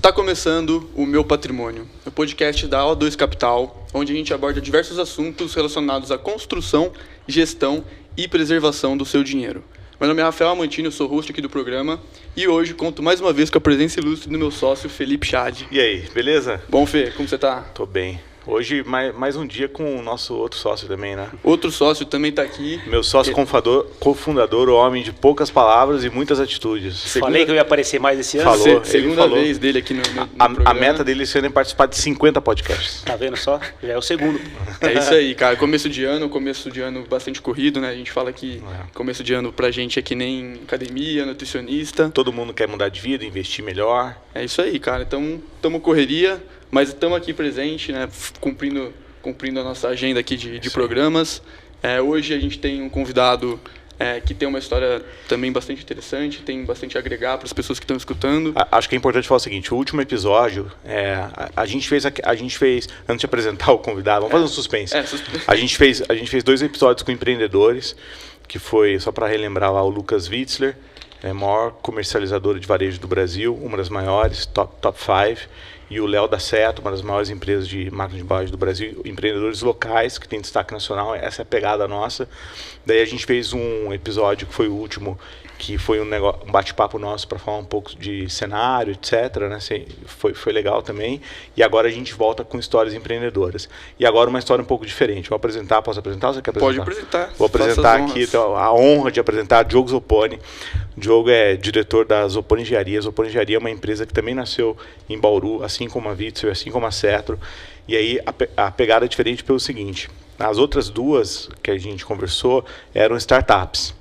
Está começando o Meu Patrimônio, o podcast da O2 Capital, onde a gente aborda diversos assuntos relacionados à construção, gestão e preservação do seu dinheiro. Meu nome é Rafael Amantini, eu sou host aqui do programa e hoje conto mais uma vez com a presença ilustre do meu sócio, Felipe Chad. E aí, beleza? Bom, Fê, como você tá? Tô bem. Hoje, mais um dia com o nosso outro sócio também, né? Outro sócio também tá aqui. Meu sócio cofundador, o homem de poucas palavras e muitas atitudes. Falei que eu ia aparecer mais esse ano. Falou. Segunda vez dele aqui no programa. A meta dele esse ano é participar de 50 podcasts. Tá vendo só? Já é o segundo. É isso aí, cara. Começo de ano bastante corrido, né? A gente fala que começo de ano pra gente é que nem academia, nutricionista. Todo mundo quer mudar de vida, investir melhor. É isso aí, cara. Então, estamos correria, mas estamos aqui presente, né? Cumprindo a nossa agenda aqui de programas. Hoje a gente tem um convidado que tem uma história também bastante interessante, tem bastante a agregar para as pessoas que estão escutando. Acho que é importante falar o seguinte, o último episódio, a gente fez, antes de apresentar o convidado, vamos fazer um suspense. A gente fez 2 episódios com empreendedores, que foi, só para relembrar lá, o Lucas Witzler, maior comercializadora de varejo do Brasil, uma das maiores, top 5, e o Léo da Seto, uma das maiores empresas de marketing de embalagem do Brasil, empreendedores locais que tem destaque nacional, essa é a pegada nossa. Daí a gente fez um episódio que foi o último, que foi um bate-papo nosso para falar um pouco de cenário, etc. Né? Foi legal também. E agora a gente volta com histórias empreendedoras. E agora uma história um pouco diferente. Posso apresentar ou você quer apresentar? Pode apresentar. Vou apresentar aqui então, a honra de apresentar Diogo Zopponi. O Diogo é diretor da Zopponi Engenharia. A Zopponi Engenharia é uma empresa que também nasceu em Bauru, assim como a Witzel, assim como a Cetro. E aí a pegada é diferente pelo seguinte. As outras duas que a gente conversou eram startups.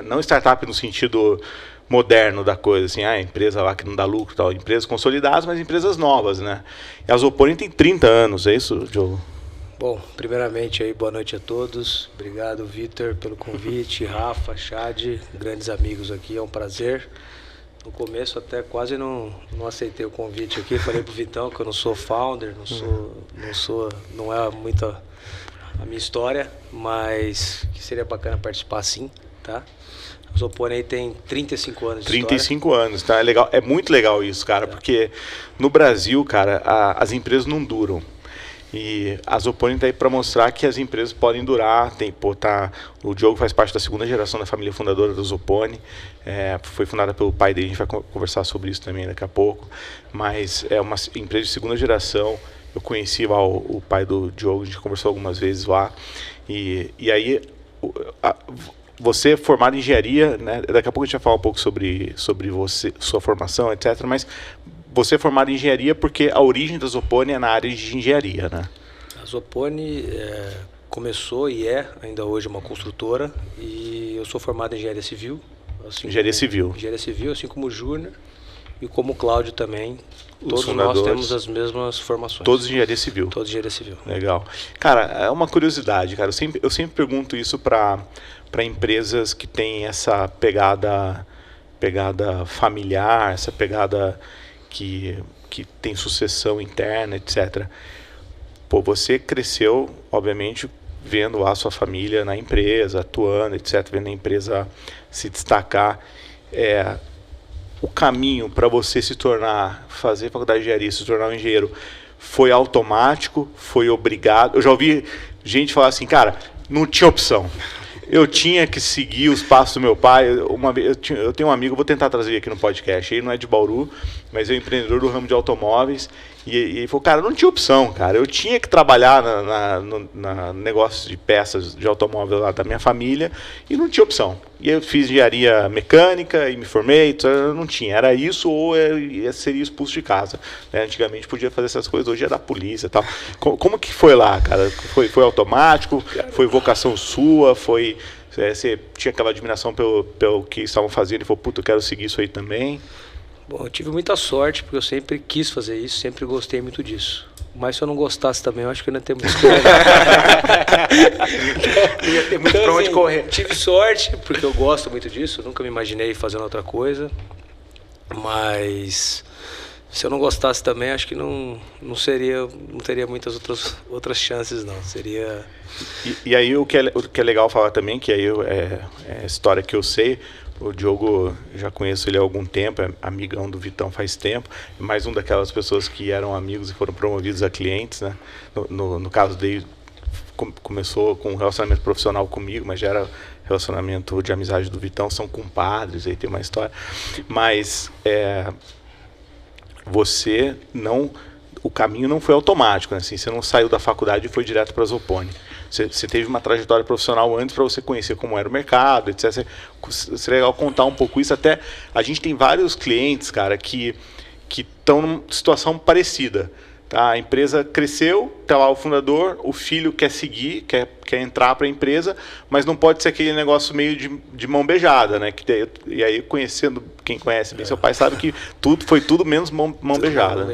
Não startup no sentido moderno da coisa, assim, empresa lá que não dá lucro, tal, empresas consolidadas, mas empresas novas, né? E a Zopponi tem 30 anos, é isso, Diogo? Bom, primeiramente aí, boa noite a todos. Obrigado, Vitor, pelo convite, Rafa, Chad, grandes amigos aqui, é um prazer. No começo até quase não aceitei o convite aqui, falei pro Vitão que eu não sou founder, não é muito a minha história, mas que seria bacana participar sim, tá? O Zopponi aí tem 35 anos de 35 história. anos, tá? É legal, é muito legal isso, cara, porque no Brasil, cara, as empresas não duram. E a Zopponi está aí para mostrar que as empresas podem durar. O Diogo faz parte da segunda geração da família fundadora da Zopponi. Foi fundada pelo pai dele, a gente vai conversar sobre isso também daqui a pouco. Mas é uma empresa de segunda geração. Eu conheci lá o pai do Diogo, a gente conversou algumas vezes lá. E aí, você é formado em engenharia, né? Daqui a pouco a gente vai falar um pouco sobre você, sua formação, etc. Mas você é formado em engenharia porque a origem da Zopponi é na área de engenharia, né? A Zopponi começou e é ainda hoje uma construtora, e eu sou formado em engenharia civil. Engenharia civil, assim como o Júnior e como o Cláudio também. Todos nós temos as mesmas formações. Todos engenharia civil. Todos engenharia civil. Legal. Cara, é uma curiosidade, cara. Eu sempre pergunto isso para empresas que têm essa pegada familiar, essa pegada que tem sucessão interna, etc. Pô, você cresceu, obviamente, vendo lá a sua família na empresa, atuando, etc., vendo a empresa se destacar. O caminho para você fazer faculdade de engenharia, se tornar um engenheiro, foi automático, foi obrigado? Eu já ouvi gente falar assim, cara, não tinha opção. Eu tinha que seguir os passos do meu pai. Eu tenho um amigo, vou tentar trazer aqui no podcast, ele não é de Bauru, mas é um empreendedor do ramo de automóveis, e ele falou, cara, não tinha opção, cara, eu tinha que trabalhar na negócio de peças de automóvel lá da minha família, e não tinha opção. E eu fiz engenharia mecânica e me formei, não tinha, era isso ou seria expulso de casa. Antigamente podia fazer essas coisas, hoje é da polícia e tal. Como que foi lá, cara? Foi automático? Foi vocação sua? Você tinha aquela admiração pelo que estavam fazendo e falou, puta, eu quero seguir isso aí também? Bom, eu tive muita sorte, porque eu sempre quis fazer isso, sempre gostei muito disso. Mas se eu não gostasse também, eu acho que eu não ia ter muito escolha. Não ia ter muito pra onde correr. Tive sorte, porque eu gosto muito disso, eu nunca me imaginei fazendo outra coisa. Mas se eu não gostasse também, acho que não teria muitas outras chances, não. Seria... E aí o que é legal falar também, que aí é a história que eu sei, O Diogo, já conheço ele há algum tempo, é amigão do Vitão faz tempo, mais um daquelas pessoas que eram amigos e foram promovidos a clientes, né? No caso dele, começou com um relacionamento profissional comigo, mas já era relacionamento de amizade do Vitão, são compadres, aí tem uma história. Mas você não... O caminho não foi automático, né? Assim, você não saiu da faculdade e foi direto para a Zoponi. Você teve uma trajetória profissional antes para você conhecer como era o mercado, etc. Seria legal contar um pouco isso. Até a gente tem vários clientes, cara, que estão numa situação parecida. Tá? A empresa cresceu, está lá o fundador, o filho quer seguir, quer entrar para a empresa, mas não pode ser aquele negócio meio de mão beijada, né? E aí, conhecendo, quem conhece bem seu pai sabe que foi tudo menos mão beijada.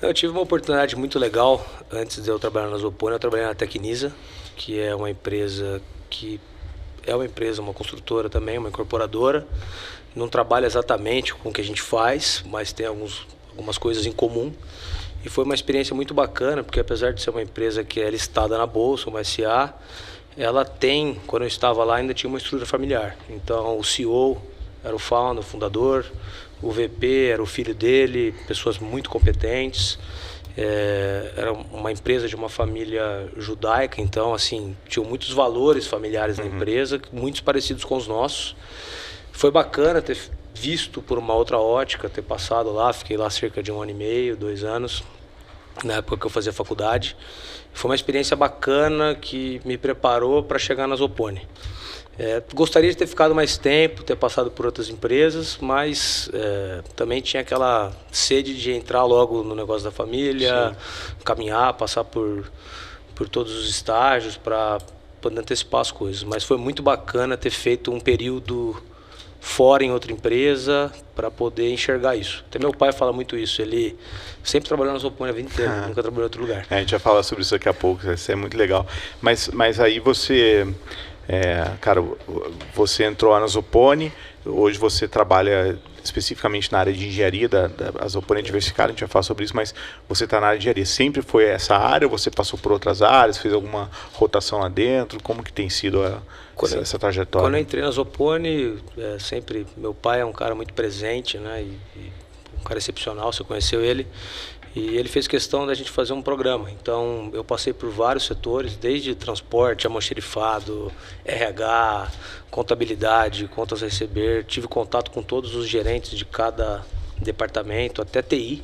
Eu tive uma oportunidade muito legal antes de eu trabalhar na Zoponi. Eu trabalhei na Tecnisa, que é uma empresa uma construtora também, uma incorporadora. Não trabalha exatamente com o que a gente faz, mas tem algumas coisas em comum. E foi uma experiência muito bacana, porque apesar de ser uma empresa que é listada na bolsa, uma SA, ela tem, quando eu estava lá, ainda tinha uma estrutura familiar. Então o CEO era o founder, o fundador. O VP era o filho dele, pessoas muito competentes. Era uma empresa de uma família judaica, então assim, tinham muitos valores familiares na empresa, muitos parecidos com os nossos. Foi bacana ter visto por uma outra ótica, ter passado lá, fiquei lá cerca de 1 ano e meio, 2 anos, na época que eu fazia faculdade. Foi uma experiência bacana que me preparou para chegar na Zoponi. Gostaria de ter ficado mais tempo, ter passado por outras empresas, mas também tinha aquela sede de entrar logo no negócio da família, caminhar, passar por todos os estágios para poder antecipar as coisas. Mas foi muito bacana ter feito um período fora em outra empresa para poder enxergar isso. Até meu pai fala muito isso, ele sempre trabalhou na Zoponi a vida inteira, nunca trabalhou em outro lugar. A gente vai falar sobre isso daqui a pouco, isso é muito legal. Mas aí você... cara, você entrou lá na Zoponi, hoje você trabalha especificamente na área de engenharia, a Zoponi é diversificada, a gente vai falar sobre isso, mas você está na área de engenharia. Sempre foi essa área, você passou por outras áreas, fez alguma rotação lá dentro? Como que tem sido essa trajetória? Quando eu entrei na Zoponi, sempre, meu pai é um cara muito presente, né, e um cara excepcional, você conheceu ele. E ele fez questão da gente fazer um programa. Então, eu passei por vários setores, desde transporte, almoxerifado, RH, contabilidade, contas a receber. Tive contato com todos os gerentes de cada departamento, até TI.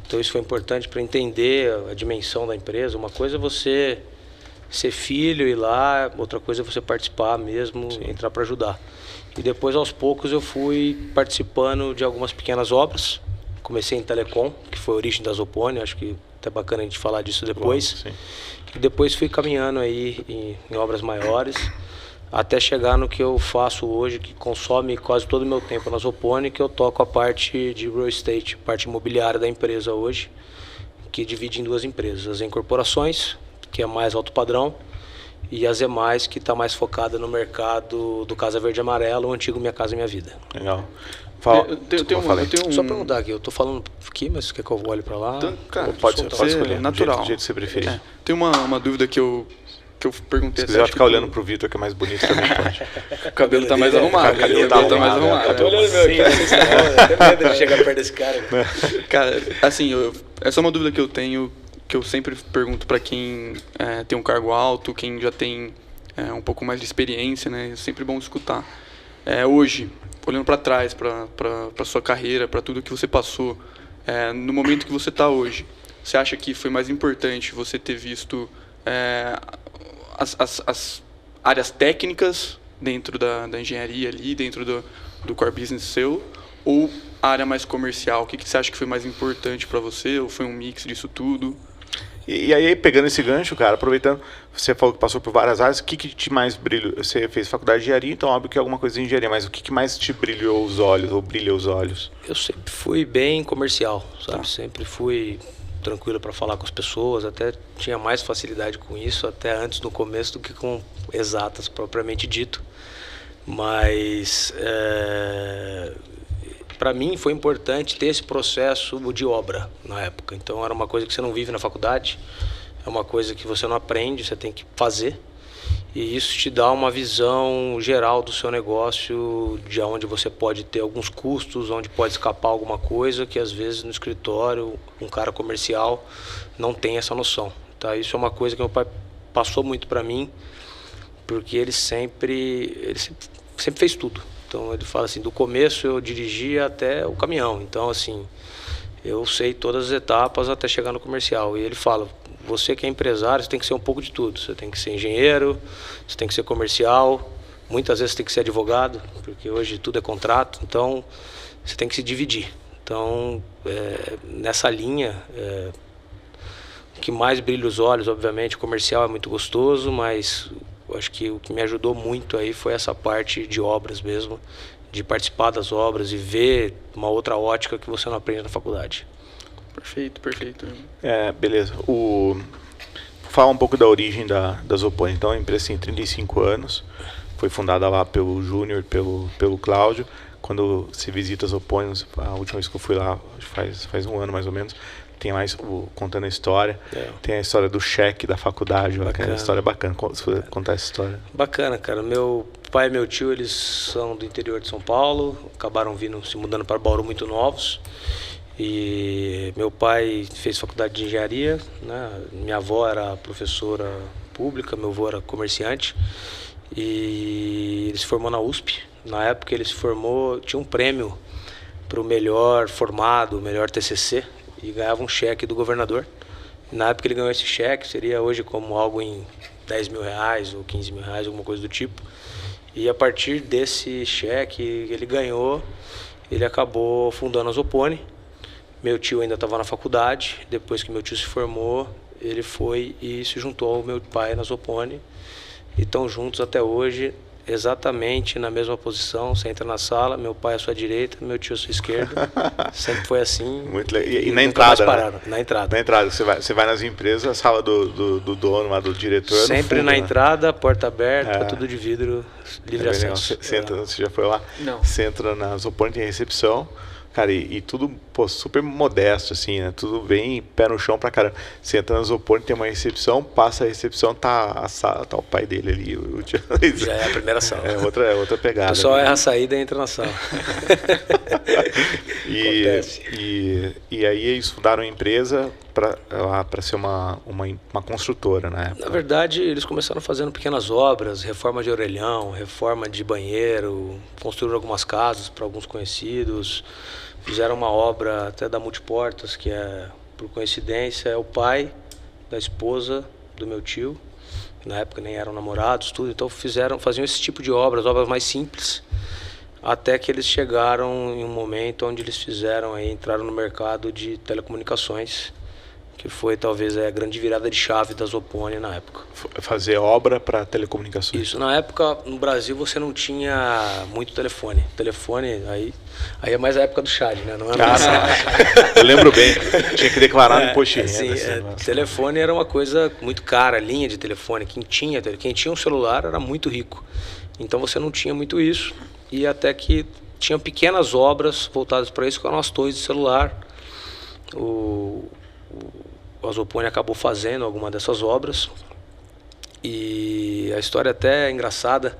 Então, isso foi importante para entender a dimensão da empresa. Uma coisa é você ser filho e ir lá, outra coisa é você participar mesmo, entrar para ajudar. E depois, aos poucos, eu fui participando de algumas pequenas obras. Comecei em telecom, que foi a origem da Zoponi, acho que é bacana a gente falar disso depois. Bom, e depois fui caminhando aí em obras maiores, até chegar no que eu faço hoje, que consome quase todo o meu tempo na Zoponi, que eu toco a parte de real estate, parte imobiliária da empresa hoje, que divide em 2 empresas. As incorporações, que é mais alto padrão, e a Zemais, que está mais focada no mercado do Casa Verde e Amarelo, o antigo Minha Casa Minha Vida. Legal. Só para mudar aqui, eu estou falando aqui, mas quer que eu olhe para lá? Então, cara, pode escolher, natural. Do jeito que você preferir. Tem uma dúvida que eu perguntei. Se quiser ficar olhando pro Vitor, que é mais bonito, também pode. O cabelo tá mais arrumado. O cabelo tá mais arrumado. Eu tô olhando meu aqui, vocês estão até medo de chegar perto desse cara. Cara, assim, essa é uma dúvida que eu tenho, que eu sempre pergunto para quem tem um cargo alto, quem já tem um pouco mais de experiência, né? É sempre bom escutar. Hoje, olhando para trás, para sua carreira, para tudo que você passou, no momento que você está hoje, você acha que foi mais importante você ter visto as áreas técnicas dentro da engenharia ali, dentro do core business seu, ou a área mais comercial? O que você acha que foi mais importante para você, ou foi um mix disso tudo? E aí, pegando esse gancho, cara, aproveitando, você falou que passou por várias áreas, o que te mais brilhou? Você fez faculdade de engenharia, então óbvio que é alguma coisa de engenharia, mas o que mais te brilhou os olhos, ou brilha os olhos? Eu sempre fui bem comercial, sabe? Tá. Sempre fui tranquilo para falar com as pessoas, até tinha mais facilidade com isso, até antes no começo, do que com exatas, propriamente dito. Mas para mim foi importante ter esse processo de obra na época. Então era uma coisa que você não vive na faculdade, é uma coisa que você não aprende, você tem que fazer. E isso te dá uma visão geral do seu negócio, de onde você pode ter alguns custos, onde pode escapar alguma coisa, que às vezes no escritório, um cara comercial não tem essa noção. Tá? Isso é uma coisa que meu pai passou muito para mim, porque ele sempre fez tudo. Então ele fala assim, do começo eu dirigia até o caminhão. Então assim, eu sei todas as etapas até chegar no comercial. E ele fala, você que é empresário, você tem que ser um pouco de tudo. Você tem que ser engenheiro, você tem que ser comercial, muitas vezes você tem que ser advogado, porque hoje tudo é contrato, então você tem que se dividir. Então, nessa linha, o que mais brilha os olhos, obviamente, o comercial é muito gostoso, mas eu acho que o que me ajudou muito aí foi essa parte de obras mesmo, de participar das obras e ver uma outra ótica que você não aprende na faculdade. Perfeito, perfeito. Beleza. Vou falar um pouco da origem da Zopone. Então, a empresa tem 35 anos, foi fundada lá pelo Júnior, pelo Cláudio. Quando você visita a Zopone, a última vez que eu fui lá, faz um ano mais ou menos, tem lá contando a história. Tem a história do cheque da faculdade, lá, que é uma história bacana. Se você contar essa história. Bacana, cara. Meu pai e meu tio, eles são do interior de São Paulo, acabaram se mudando para Bauru muito novos. E meu pai fez faculdade de engenharia, né? Minha avó era professora pública, meu avô era comerciante. E ele se formou na USP. Na época ele se formou, tinha um prêmio para o melhor formado, melhor TCC, e ganhava um cheque do governador. E na época ele ganhou esse cheque, seria hoje como algo em 10 mil reais ou 15 mil reais, alguma coisa do tipo. E a partir desse cheque ele ganhou, ele acabou fundando a Zopone. Meu tio ainda estava na faculdade. Depois que meu tio se formou, ele foi e se juntou ao meu pai na Zopone. E estão juntos até hoje, exatamente na mesma posição. Você entra na sala, meu pai à sua direita, meu tio à sua esquerda. Sempre foi assim. Muito legal. E na entrada, né? Na entrada. Na entrada, você vai nas empresas, a sala do dono, lá do diretor. Sempre fundo, na né? entrada, porta aberta, tudo de vidro, livre acesso. Você já foi lá? Não. Você entra na Zopone, tem recepção. Cara, e tudo super modesto, assim, né? Tudo bem pé no chão pra caramba. Você entra na Zopone, tem uma recepção, passa a recepção, tá a sala, tá o pai dele ali. Já é a primeira sala. É outra pegada. O pessoal né? erra a saída e entra na sala. E aí eles fundaram a empresa para ser uma construtora, né? Na verdade, eles começaram fazendo pequenas obras, reforma de orelhão, reforma de banheiro, construíram algumas casas para alguns conhecidos, fizeram uma obra até da Multiportas, que por coincidência, é o pai da esposa do meu tio. Na época nem eram namorados, tudo, então faziam esse tipo de obras mais simples, até que eles chegaram em um momento onde eles entraram no mercado de telecomunicações, que foi talvez a grande virada de chave da Zopone na época. Fazer obra para telecomunicações. Isso, na época no Brasil você não tinha muito telefone. Telefone, aí é mais a época do Chad, né? Não é Eu lembro bem, tinha que declarar no imposto de renda. Assim, telefone era uma coisa muito cara, linha de telefone. Quem tinha um celular era muito rico. Então você não tinha muito isso. E até que tinham pequenas obras voltadas para isso, que eram as torres de celular. A Zopone acabou fazendo alguma dessas obras. E a história até é engraçada.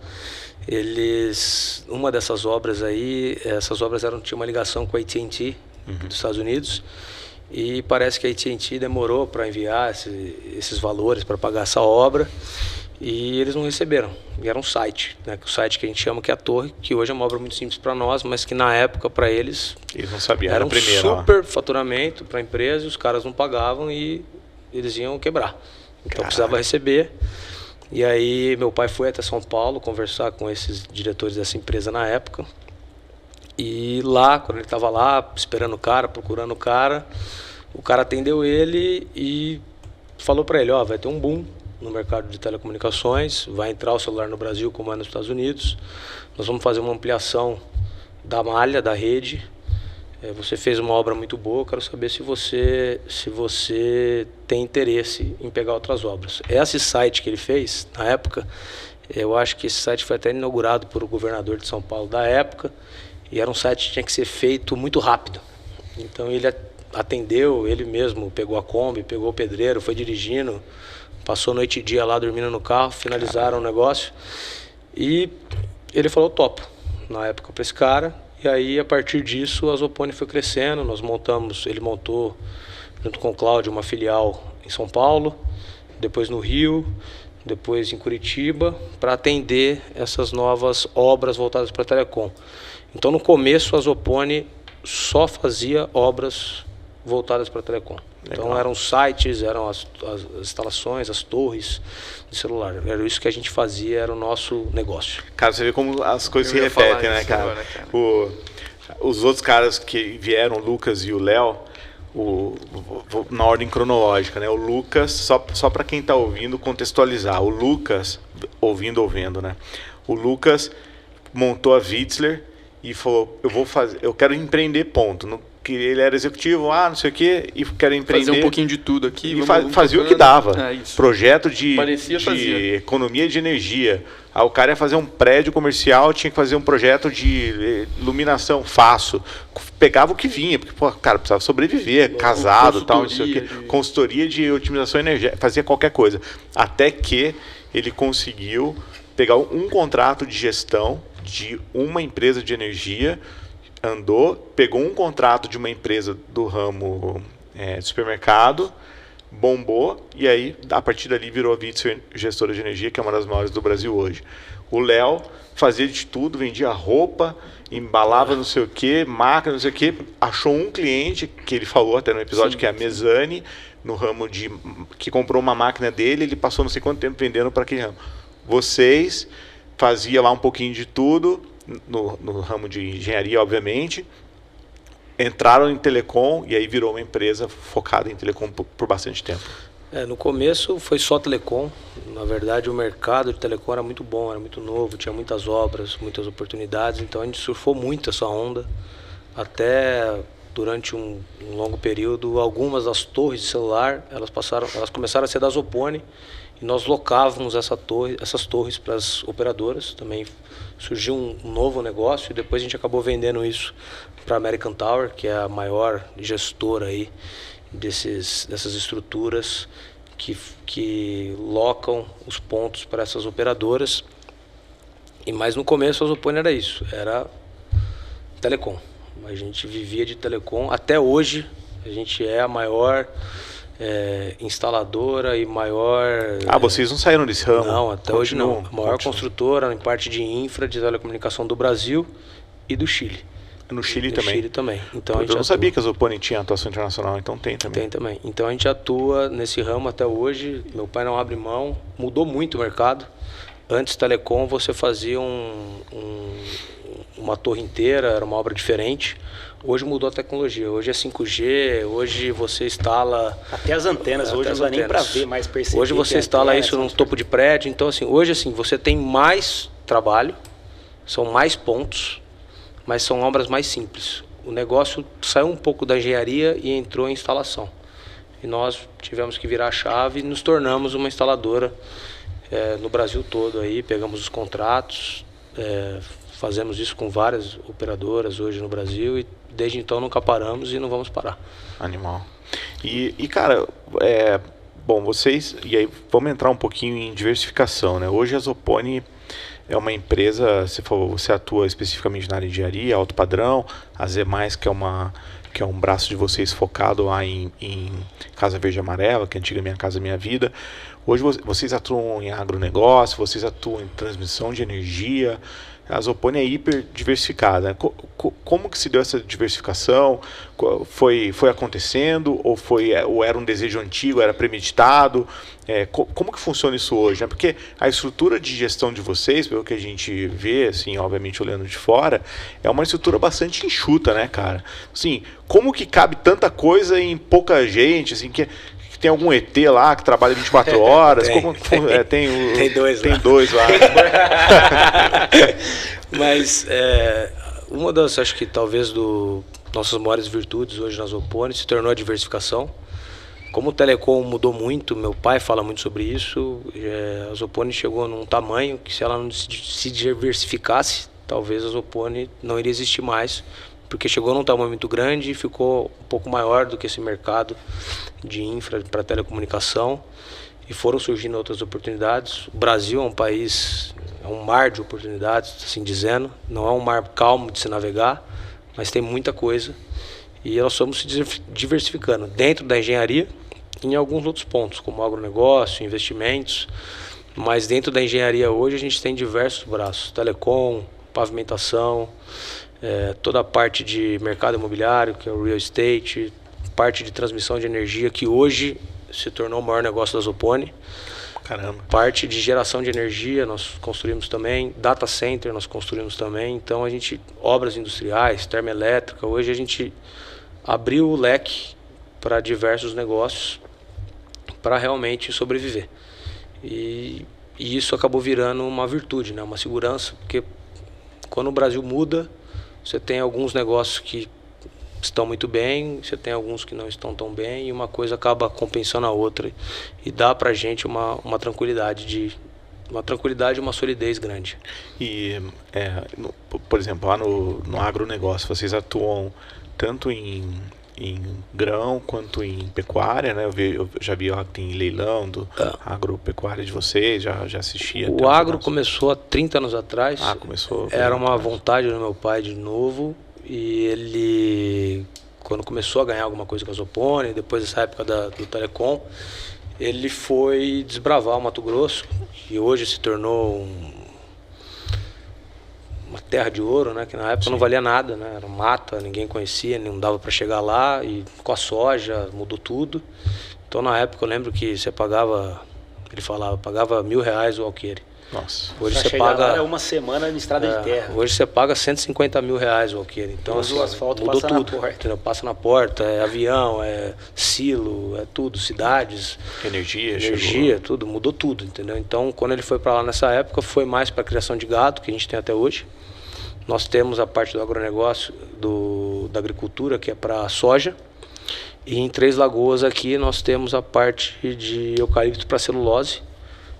Uma dessas obras aí, essas obras tinham uma ligação com a AT&T dos Estados Unidos. E parece que a AT&T demorou para enviar esses valores para pagar essa obra. E eles não receberam. E era um site, né? O site que a gente chama que é a torre, que hoje é uma obra muito simples para nós, mas que na época para eles não sabiam, era um super faturamento para a empresa, e os caras não pagavam e eles iam quebrar. Então precisava receber. E aí meu pai foi até São Paulo conversar com esses diretores dessa empresa na época. E lá, quando ele estava lá esperando o cara, procurando o cara atendeu ele e falou para ele, vai ter um boom no mercado de telecomunicações, vai entrar o celular no Brasil como é nos Estados Unidos, nós vamos fazer uma ampliação da malha, da rede, você fez uma obra muito boa, quero saber se você tem interesse em pegar outras obras. Esse site que ele fez, na época, eu acho que esse site foi até inaugurado por o governador de São Paulo da época, e era um site que tinha que ser feito muito rápido. Então ele atendeu, ele mesmo pegou a Kombi, pegou o pedreiro, foi dirigindo, passou noite e dia lá dormindo no carro, finalizaram o negócio. E ele falou topo, na época, para esse cara. E aí, a partir disso, a Zoponi foi crescendo. Ele montou, junto com o Cláudio, uma filial em São Paulo, depois no Rio, depois em Curitiba, para atender essas novas obras voltadas para a telecom. Então, no começo, a Zoponi só fazia obras voltadas para a telecom. Legal. Então eram sites, eram as instalações, as torres de celular. Era isso que a gente fazia, era o nosso negócio. Cara, você vê como as coisas se repetem, né, cara? Agora, cara. Os outros caras que vieram, o Lucas e o Léo, na ordem cronológica, né? O Lucas, só para quem está ouvindo, contextualizar. O Lucas, ouvindo, né? O Lucas montou a Witzler e falou, eu quero empreender, ponto. Que ele era executivo, não sei o quê, e quero empreender. Fazer um pouquinho de tudo aqui. E fazia o que dava. Projeto de economia de energia. Aí o cara ia fazer um prédio comercial, tinha que fazer um projeto de iluminação, faço. Pegava o que vinha, porque, cara, precisava sobreviver, casado, tal, não sei o quê. Consultoria de otimização energética, fazia qualquer coisa. Até que ele conseguiu pegar um contrato de gestão de uma empresa de energia, andou, pegou um contrato de uma empresa do ramo de supermercado, bombou, e aí, a partir dali, virou a Witzer Gestora de Energia, que é uma das maiores do Brasil hoje. O Léo fazia de tudo, vendia roupa, embalava não sei o que, máquina, não sei o que, achou um cliente, que ele falou até no episódio, que é a Mesani, no ramo que comprou uma máquina dele, ele passou não sei quanto tempo vendendo para aquele ramo. Vocês faziam lá um pouquinho de tudo, no ramo de engenharia, obviamente, entraram em telecom e aí virou uma empresa focada em telecom por bastante tempo. No começo foi só telecom. Na verdade, o mercado de telecom era muito bom, era muito novo, tinha muitas obras, muitas oportunidades, então a gente surfou muito essa onda. Até durante um longo período, algumas das torres de celular, elas começaram a ser da Zoponi, e nós locávamos essas torres para as operadoras. Também surgiu um novo negócio e depois a gente acabou vendendo isso para a American Tower, que é a maior gestora aí dessas estruturas que locam os pontos para essas operadoras. Mas no começo a Zoponi era isso, era telecom. A gente vivia de telecom. Até hoje a gente é a maior instaladora e maior... vocês não saíram desse ramo? Não, até hoje não. A maior construtora em parte de infra, de telecomunicação do Brasil e do Chile. No Chile também? No Chile também. Então, eu não sabia que a Zoponi tinha atuação internacional, então tem também. Tem também. Então a gente atua nesse ramo até hoje, meu pai não abre mão, mudou muito o mercado. Antes telecom você fazia uma torre inteira, era uma obra diferente. Hoje mudou a tecnologia, hoje é 5G, hoje você instala... Até as antenas, hoje não dá nem para ver, mais perceber. Hoje você instala isso num topo de prédio, então hoje você tem mais trabalho, são mais pontos, mas são obras mais simples. O negócio saiu um pouco da engenharia e entrou em instalação. E nós tivemos que virar a chave e nos tornamos uma instaladora no Brasil todo aí, pegamos os contratos, fazemos isso com várias operadoras hoje no Brasil e desde então nunca paramos e não vamos parar. Animal. E cara, bom, vocês... E aí, vamos entrar um pouquinho em diversificação, né? Hoje a Zoponi é uma empresa, você atua especificamente na área de engenharia, alto padrão, a Z+, que é um braço de vocês focado lá em Casa Verde e Amarela, que é a antiga Minha Casa Minha Vida. Hoje vocês atuam em agronegócio, vocês atuam em transmissão de energia. A Zoponi é hiper diversificada, né? Como que se deu essa diversificação? Foi acontecendo ou era um desejo antigo, era premeditado? Como que funciona isso hoje, né? Porque a estrutura de gestão de vocês, pelo que a gente vê, assim, obviamente olhando de fora, é uma estrutura bastante enxuta, né, cara? Assim, como que cabe tanta coisa em pouca gente, assim, que tem algum ET lá que trabalha 24 horas? Tem dois lá. Mas uma das, acho que talvez nossas maiores virtudes hoje na Zoponi se tornou a diversificação. Como o telecom mudou muito, meu pai fala muito sobre isso, a Zoponi chegou num tamanho que se ela não se diversificasse, talvez a Zoponi não iria existir mais, porque chegou num tamanho muito grande e ficou um pouco maior do que esse mercado de infra para telecomunicação, e foram surgindo outras oportunidades. O Brasil é um país, é um mar de oportunidades, assim dizendo, não é um mar calmo de se navegar, mas tem muita coisa, e nós estamos se diversificando dentro da engenharia e em alguns outros pontos, como agronegócio, investimentos, mas dentro da engenharia hoje a gente tem diversos braços, telecom, pavimentação, toda a parte de mercado imobiliário, que é o real estate, parte de transmissão de energia, que hoje se tornou o maior negócio da Zopone. Caramba. Parte de geração de energia nós construímos também, data center nós construímos também, então a gente, obras industriais, termoelétrica, hoje a gente abriu o leque para diversos negócios para realmente sobreviver. E isso acabou virando uma virtude, né? Uma segurança, porque quando o Brasil muda, você tem alguns negócios que estão muito bem, você tem alguns que não estão tão bem, e uma coisa acaba compensando a outra, e dá pra gente uma tranquilidade e uma solidez grande. E, por exemplo, lá no agronegócio, vocês atuam tanto em grão quanto em pecuária, né? Eu já vi lá que tem leilão do agropecuária de vocês, já assistia. O agro começou há 30 anos atrás. Começou. Era uma vontade do meu pai de novo, e ele, quando começou a ganhar alguma coisa com a Zopone, depois dessa época do Telecom, ele foi desbravar o Mato Grosso, e hoje se tornou uma terra de ouro, né? Que na época não valia nada, né? Era mata, ninguém conhecia, não dava para chegar lá, e com a soja mudou tudo. Então na época eu lembro que você pagava, ele falava, pagava R$1.000 o alqueire. Nossa. Hoje pra você chegar paga lá é uma semana de estrada de terra. Hoje você paga R$150.000 o alqueire. Então assim, o asfalto mudou passa tudo. na porta. Entendeu? Passa na porta, é avião, é silo, é tudo, cidades, energia, tudo, mudou tudo, entendeu? Então quando ele foi para lá nessa época, foi mais para a criação de gado, que a gente tem até hoje. Nós temos a parte do agronegócio, da agricultura, que é para soja. E em Três Lagoas aqui nós temos a parte de eucalipto para celulose,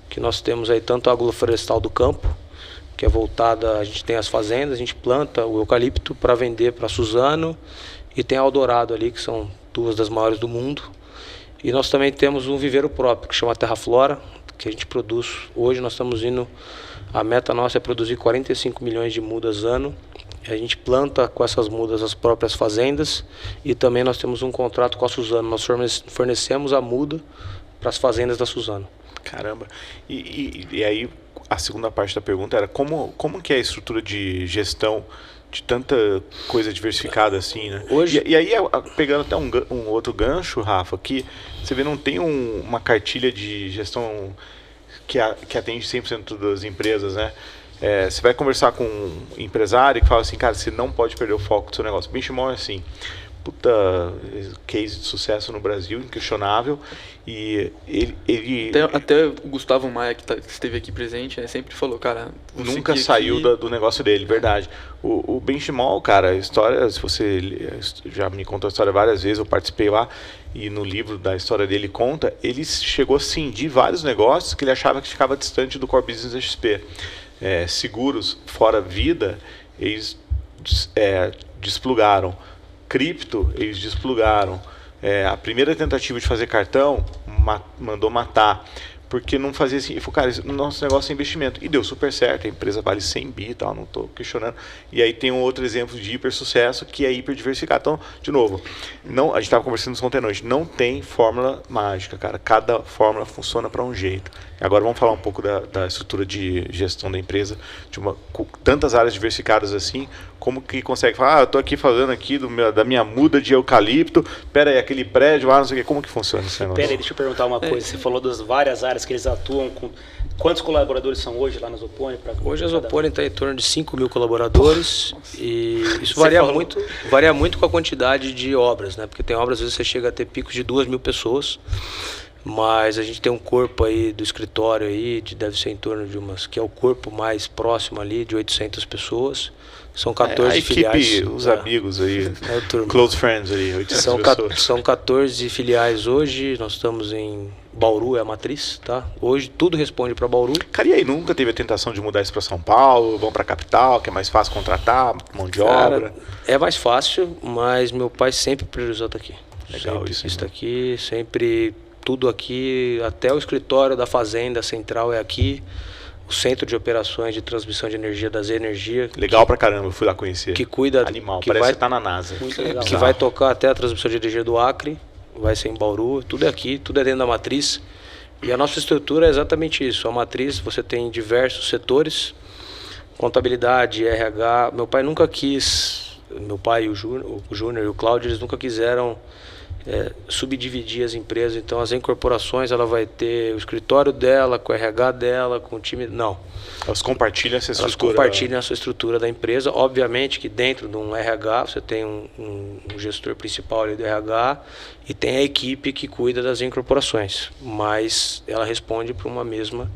que nós temos aí tanto a agroflorestal do campo, que é voltada, a gente tem as fazendas, a gente planta o eucalipto para vender para Suzano, e tem a Eldorado ali, que são duas das maiores do mundo. E nós também temos um viveiro próprio, que chama Terra Flora, que a gente produz. Hoje nós estamos indo, a meta nossa é produzir 45 milhões de mudas ano. A gente planta com essas mudas as próprias fazendas, e também nós temos um contrato com a Suzano. Nós fornecemos a muda para as fazendas da Suzano. Caramba. E aí a segunda parte da pergunta era como que é a estrutura de gestão de tanta coisa diversificada assim, né? Hoje... E aí, pegando até um outro gancho, Rafa, que você vê, não tem uma cartilha de gestão que atende 100% das empresas, né? Você vai conversar com um empresário que fala assim, cara, você não pode perder o foco do seu negócio. Benchimol é assim, puta case de sucesso no Brasil, inquestionável, e ele até o Gustavo Maia, que esteve aqui presente, sempre falou, cara... Nunca saiu do negócio dele, verdade. O Benchimol, cara, a história, se você já me contou a história várias vezes, eu participei lá, e no livro da história dele conta, ele chegou a cindir vários negócios que ele achava que ficava distante do core business da XP. Seguros fora vida, eles desplugaram. Cripto, eles desplugaram. A primeira tentativa de fazer cartão mandou matar, porque não fazia assim. Ele falou, cara, nosso negócio é investimento. E deu super certo, a empresa vale 100 bi e tal, não estou questionando. E aí tem um outro exemplo de hiper sucesso, que é hiper diversificado. Então, de novo, a gente estava conversando isso ontem à noite, não tem fórmula mágica, cara. Cada fórmula funciona para um jeito. Agora vamos falar um pouco da estrutura de gestão da empresa, com tantas áreas diversificadas assim, como que consegue falar, eu estou aqui falando aqui da minha muda de eucalipto, pera aí, aquele prédio lá, não sei o que, como que funciona esse negócio? Pera aí, deixa eu perguntar uma coisa, você falou das várias áreas que eles atuam, quantos colaboradores são hoje lá na Zopone? Hoje a Zopone está em torno de 5 mil colaboradores, e isso varia muito com a quantidade de obras, né? Porque tem obras, às vezes você chega a ter picos de 2 mil pessoas, Mas a gente tem um corpo aí do escritório aí, deve ser em torno de que é o corpo mais próximo ali, de 800 pessoas. São 14 a equipe, filiais. Os amigos aí, a turma. close friends ali, 800 pessoas. São 14 filiais hoje, nós estamos em Bauru, é a matriz, tá? Hoje tudo responde para Bauru. Cara, e aí, nunca teve a tentação de mudar isso para São Paulo, vão para a capital, que é mais fácil contratar, mão de obra? É mais fácil, mas meu pai sempre priorizou estar aqui. Legal sempre isso, quis estar né? aqui, sempre tudo aqui, até o escritório da fazenda central é aqui. O centro de operações de transmissão de energia da Z Energia. Legal pra caramba, eu fui lá conhecer. Que cuida... Animal, que parece vai, que tá na NASA. Muito legal. que vai tocar até a transmissão de energia do Acre, vai ser em Bauru, tudo é aqui, tudo é dentro da matriz. E a nossa estrutura é exatamente isso. A matriz, você tem diversos setores, contabilidade, RH. Meu pai nunca quis, meu pai e o Júnior e o Cláudio, eles nunca quiseram subdividir as empresas. Então as incorporações, ela vai ter o escritório dela, com o RH dela, com o time... Não. Elas compartilham essa estrutura. Elas compartilham essa estrutura da empresa. Obviamente que dentro de um RH, você tem um gestor principal ali do RH e tem a equipe que cuida das incorporações. Mas ela responde para uma mesma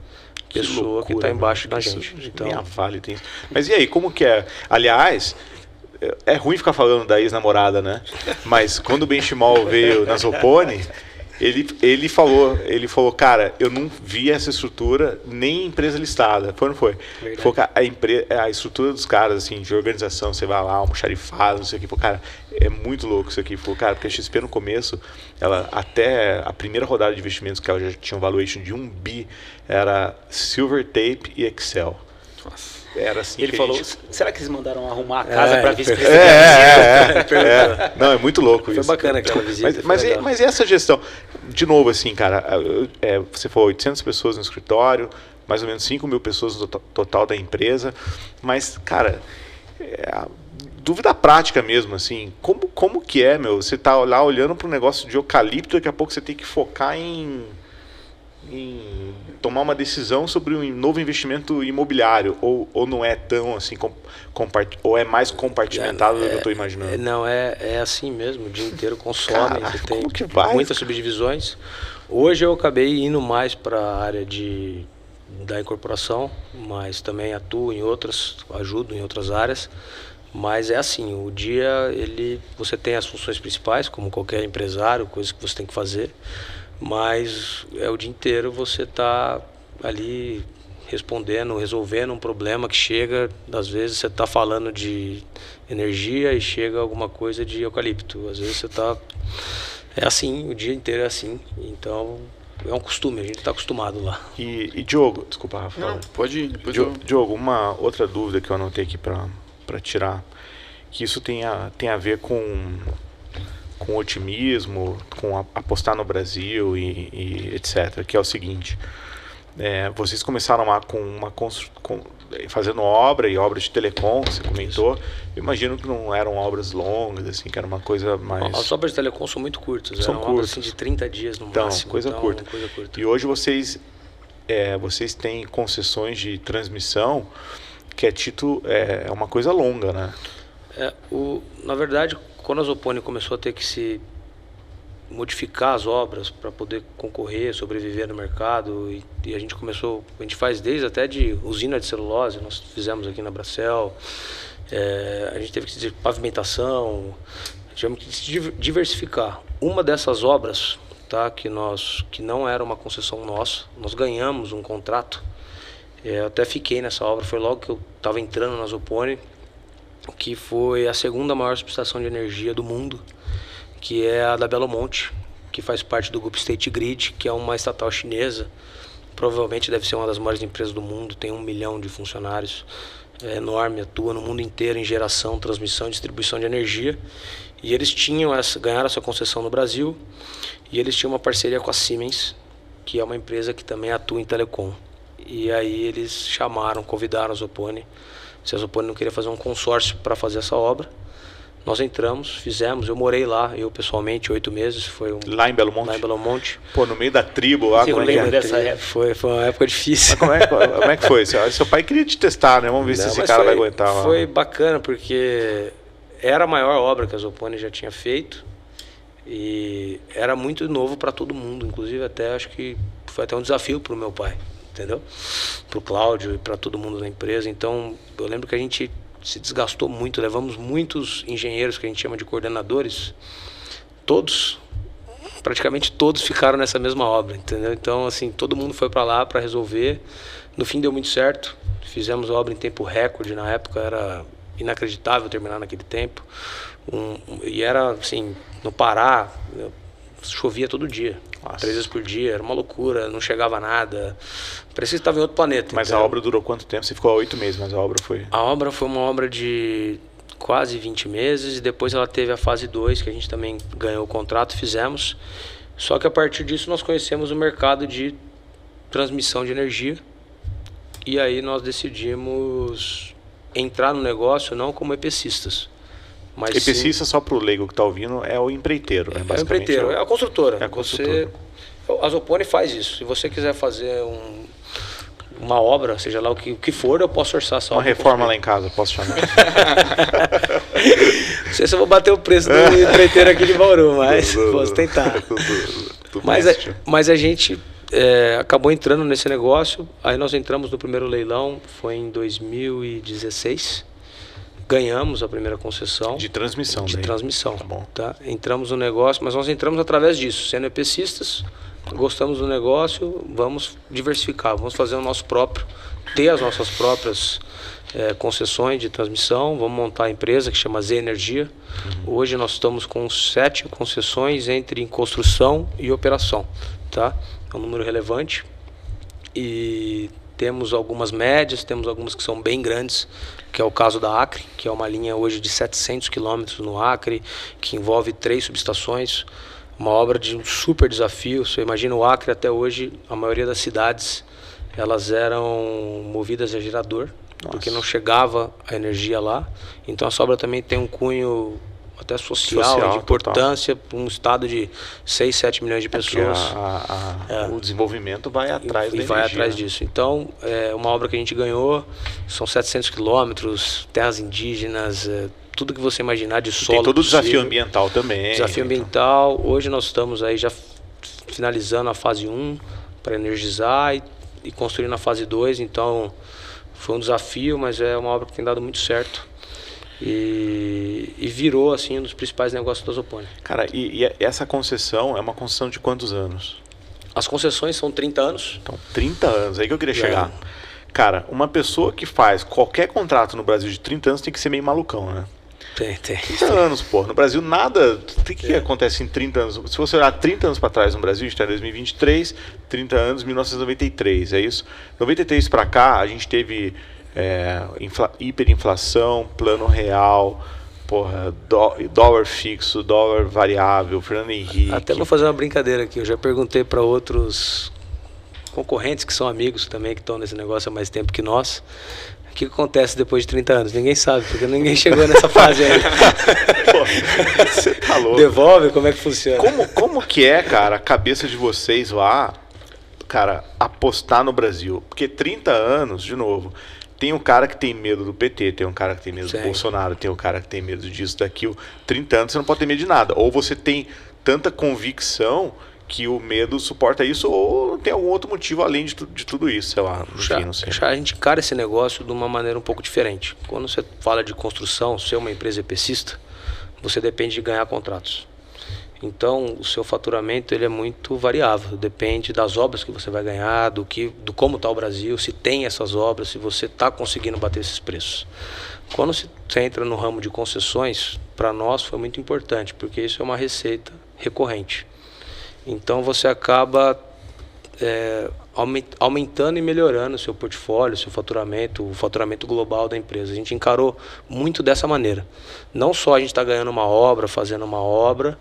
pessoa que está embaixo da gente. Então, nem a Vale tem isso. Mas e aí, como que é? Aliás... É ruim ficar falando da ex-namorada, né? Mas quando o Benchimol veio na Zopone, ele falou, cara, eu não vi essa estrutura nem em empresa listada. Foi ou não foi? Ele falou, cara, a estrutura dos caras, assim, de organização, você vai lá, almoxarifado, não sei o que. Falou, cara, é muito louco isso aqui. Falou, cara, porque a XP no começo, ela até a primeira rodada de investimentos, que ela já tinha um valuation de 1 bi, era Silver Tape e Excel. Nossa. Era assim. Ele falou, será que eles mandaram arrumar a casa para vice-presidente? Não, é muito louco isso. Foi bacana aquela visita. Mas e essa gestão? De novo, assim, cara, você falou 800 pessoas no escritório, mais ou menos 5 mil pessoas no total da empresa, mas, cara, dúvida prática mesmo, assim, como que é, meu? Você tá lá olhando para um negócio de eucalipto, daqui a pouco você tem que focar em tomar uma decisão sobre um novo investimento imobiliário, ou não é tão assim, ou é mais compartimentado do que eu estou imaginando? Não, é assim mesmo, o dia inteiro consome, Caraca, você tem como que vai? muitas subdivisões. Hoje eu acabei indo mais para a área da incorporação, mas também atuo em outras, ajudo em outras áreas. Mas é assim, o dia você tem as funções principais, como qualquer empresário, coisas que você tem que fazer. Mas o dia inteiro você está ali respondendo, resolvendo um problema que chega, às vezes você está falando de energia e chega alguma coisa de eucalipto. Às vezes você está... É assim, o dia inteiro é assim. Então, é um costume, a gente está acostumado lá. E Diogo, desculpa, Rafa. Não, pode ir. Diogo, uma outra dúvida que eu anotei aqui para tirar, que isso tem a ver com otimismo, com apostar no Brasil e etc., que é o seguinte, vocês começaram lá fazendo obra de telecom, você comentou. Eu imagino que não eram obras longas, assim, que era uma coisa mais... As obras de telecom são muito curtas, são eram obras assim, de 30 dias no máximo. Coisa curta. E hoje vocês têm concessões de transmissão que é uma coisa longa, né? Na verdade, quando a Zopone começou a ter que se modificar as obras para poder concorrer, sobreviver no mercado, e a gente faz desde até de usina de celulose, nós fizemos aqui na Bracel, a gente teve que fazer pavimentação, tivemos que se diversificar. Uma dessas obras, tá, que não era uma concessão nossa, nós ganhamos um contrato, eu até fiquei nessa obra, foi logo que eu estava entrando na Zopone, que foi a segunda maior subestação de energia do mundo, que é a da Belo Monte, que faz parte do grupo State Grid, que é uma estatal chinesa, provavelmente deve ser uma das maiores empresas do mundo, tem 1 milhão de funcionários, é enorme, atua no mundo inteiro em geração, transmissão e distribuição de energia, e eles ganharam essa concessão no Brasil, e eles tinham uma parceria com a Siemens, que é uma empresa que também atua em telecom, e aí eles convidaram a Zopone, se a Zopone não queria fazer um consórcio para fazer essa obra, nós entramos, fizemos, eu morei lá, eu pessoalmente, 8 meses. Lá em Belo Monte? Lá em Belo Monte. Pô, no meio da tribo lá. Eu lembro dessa época. Foi uma época difícil. Mas como é que foi? Seu pai queria te testar, né? Vamos ver se esse cara vai aguentar lá. Foi bacana, porque era a maior obra que a Zopone já tinha feito. E era muito novo para todo mundo, inclusive até acho que foi até um desafio para o meu pai, entendeu? Para o Cláudio e para todo mundo da empresa. Então eu lembro que a gente se desgastou muito, levamos muitos engenheiros que a gente chama de coordenadores, praticamente todos ficaram nessa mesma obra, entendeu? Então assim, todo mundo foi para lá para resolver. No fim deu muito certo, fizemos a obra em tempo recorde, na época era inacreditável terminar naquele tempo. E era assim, no Pará, chovia todo dia, 3 vezes por dia, era uma loucura, não chegava nada, parecia que estava em outro planeta. Mas entendeu? a obra durou quanto tempo? Você ficou há 8 meses, mas a obra foi... A obra foi uma obra de quase 20 meses, e depois ela teve a fase 2, que a gente também ganhou o contrato, fizemos. Só que a partir disso nós conhecemos o mercado de transmissão de energia, e aí nós decidimos entrar no negócio não como EPCistas. Mas EPCista, só para o leigo que está ouvindo, é o empreiteiro, né? É o empreiteiro, é a construtora. É a construtora. A Zopone faz isso. Se você quiser fazer uma obra, seja lá o que for, eu posso orçar essa obra. Uma reforma lá em casa, posso chamar? Não sei se eu vou bater o preço do empreiteiro aqui de Bauru, mas posso tentar. Mas a gente acabou entrando nesse negócio. Aí nós entramos no primeiro leilão, foi em 2016. Ganhamos a primeira concessão. De transmissão. De transmissão. Tá bom. Tá? Entramos no negócio, mas nós entramos através disso. Sendo EPCistas, gostamos do negócio, vamos diversificar, vamos fazer o nosso próprio, ter as nossas próprias concessões de transmissão, vamos montar a empresa que chama Z Energia. Hoje nós estamos com 7 concessões em construção e operação. Tá? É um número relevante. E temos algumas médias, temos algumas que são bem grandes, que é o caso da Acre, que é uma linha hoje de 700 quilômetros no Acre, que envolve 3 subestações, uma obra de um super desafio. Você imagina o Acre até hoje, a maioria das cidades, elas eram movidas a gerador, porque não chegava a energia lá. Então essa obra também tem um cunho até social de importância para um estado de 6, 7 milhões de pessoas. O desenvolvimento vai atrás da energia. Vai atrás disso. Então, é uma obra que a gente ganhou, são 700 quilômetros, terras indígenas, tudo que você imaginar de solo. Tem todo o desafio ambiental também. Desafio ambiental. Hoje nós estamos aí já finalizando a fase 1 para energizar e construindo a fase 2. Então, foi um desafio, mas é uma obra que tem dado muito certo. E virou assim um dos principais negócios da Zopone. Cara, e essa concessão é uma concessão de quantos anos? As concessões são 30 anos. Então, 30 anos, aí que eu queria chegar. Cara, uma pessoa que faz qualquer contrato no Brasil de 30 anos tem que ser meio malucão, né? Tem. 30 anos, pô. No Brasil, nada... O que acontece em 30 anos? Se você olhar 30 anos para trás no Brasil, a gente está em 2023, 30 anos, 1993, é isso? 93 para cá, a gente teve... hiperinflação, plano real, dólar fixo, dólar variável, Fernando Henrique. Até vou fazer uma brincadeira aqui, eu já perguntei para outros concorrentes que são amigos também, que estão nesse negócio há mais tempo que nós, o que acontece depois de 30 anos? Ninguém sabe, porque ninguém chegou nessa fase ainda. Pô, você tá louco. Devolve? Como é que funciona? Como que é, cara, a cabeça de vocês lá, cara, apostar no Brasil? Porque 30 anos, de novo... Tem um cara que tem medo do PT, tem um cara que tem medo do Bolsonaro, tem um cara que tem medo disso, daquilo. 30 anos você não pode ter medo de nada. Ou você tem tanta convicção que o medo suporta isso, ou tem algum outro motivo além de tudo isso, sei lá. Enfim, não sei. A gente encara esse negócio de uma maneira um pouco diferente. Quando você fala de construção, ser uma empresa EPCista, você depende de ganhar contratos. Então, o seu faturamento ele é muito variável, depende das obras que você vai ganhar, do como está o Brasil, se tem essas obras, se você está conseguindo bater esses preços. Quando você entra no ramo de concessões, para nós foi muito importante, porque isso é uma receita recorrente. Então, você acaba aumentando e melhorando o seu portfólio, seu faturamento, o faturamento global da empresa. A gente encarou muito dessa maneira. Não só a gente está ganhando uma obra, fazendo uma obra,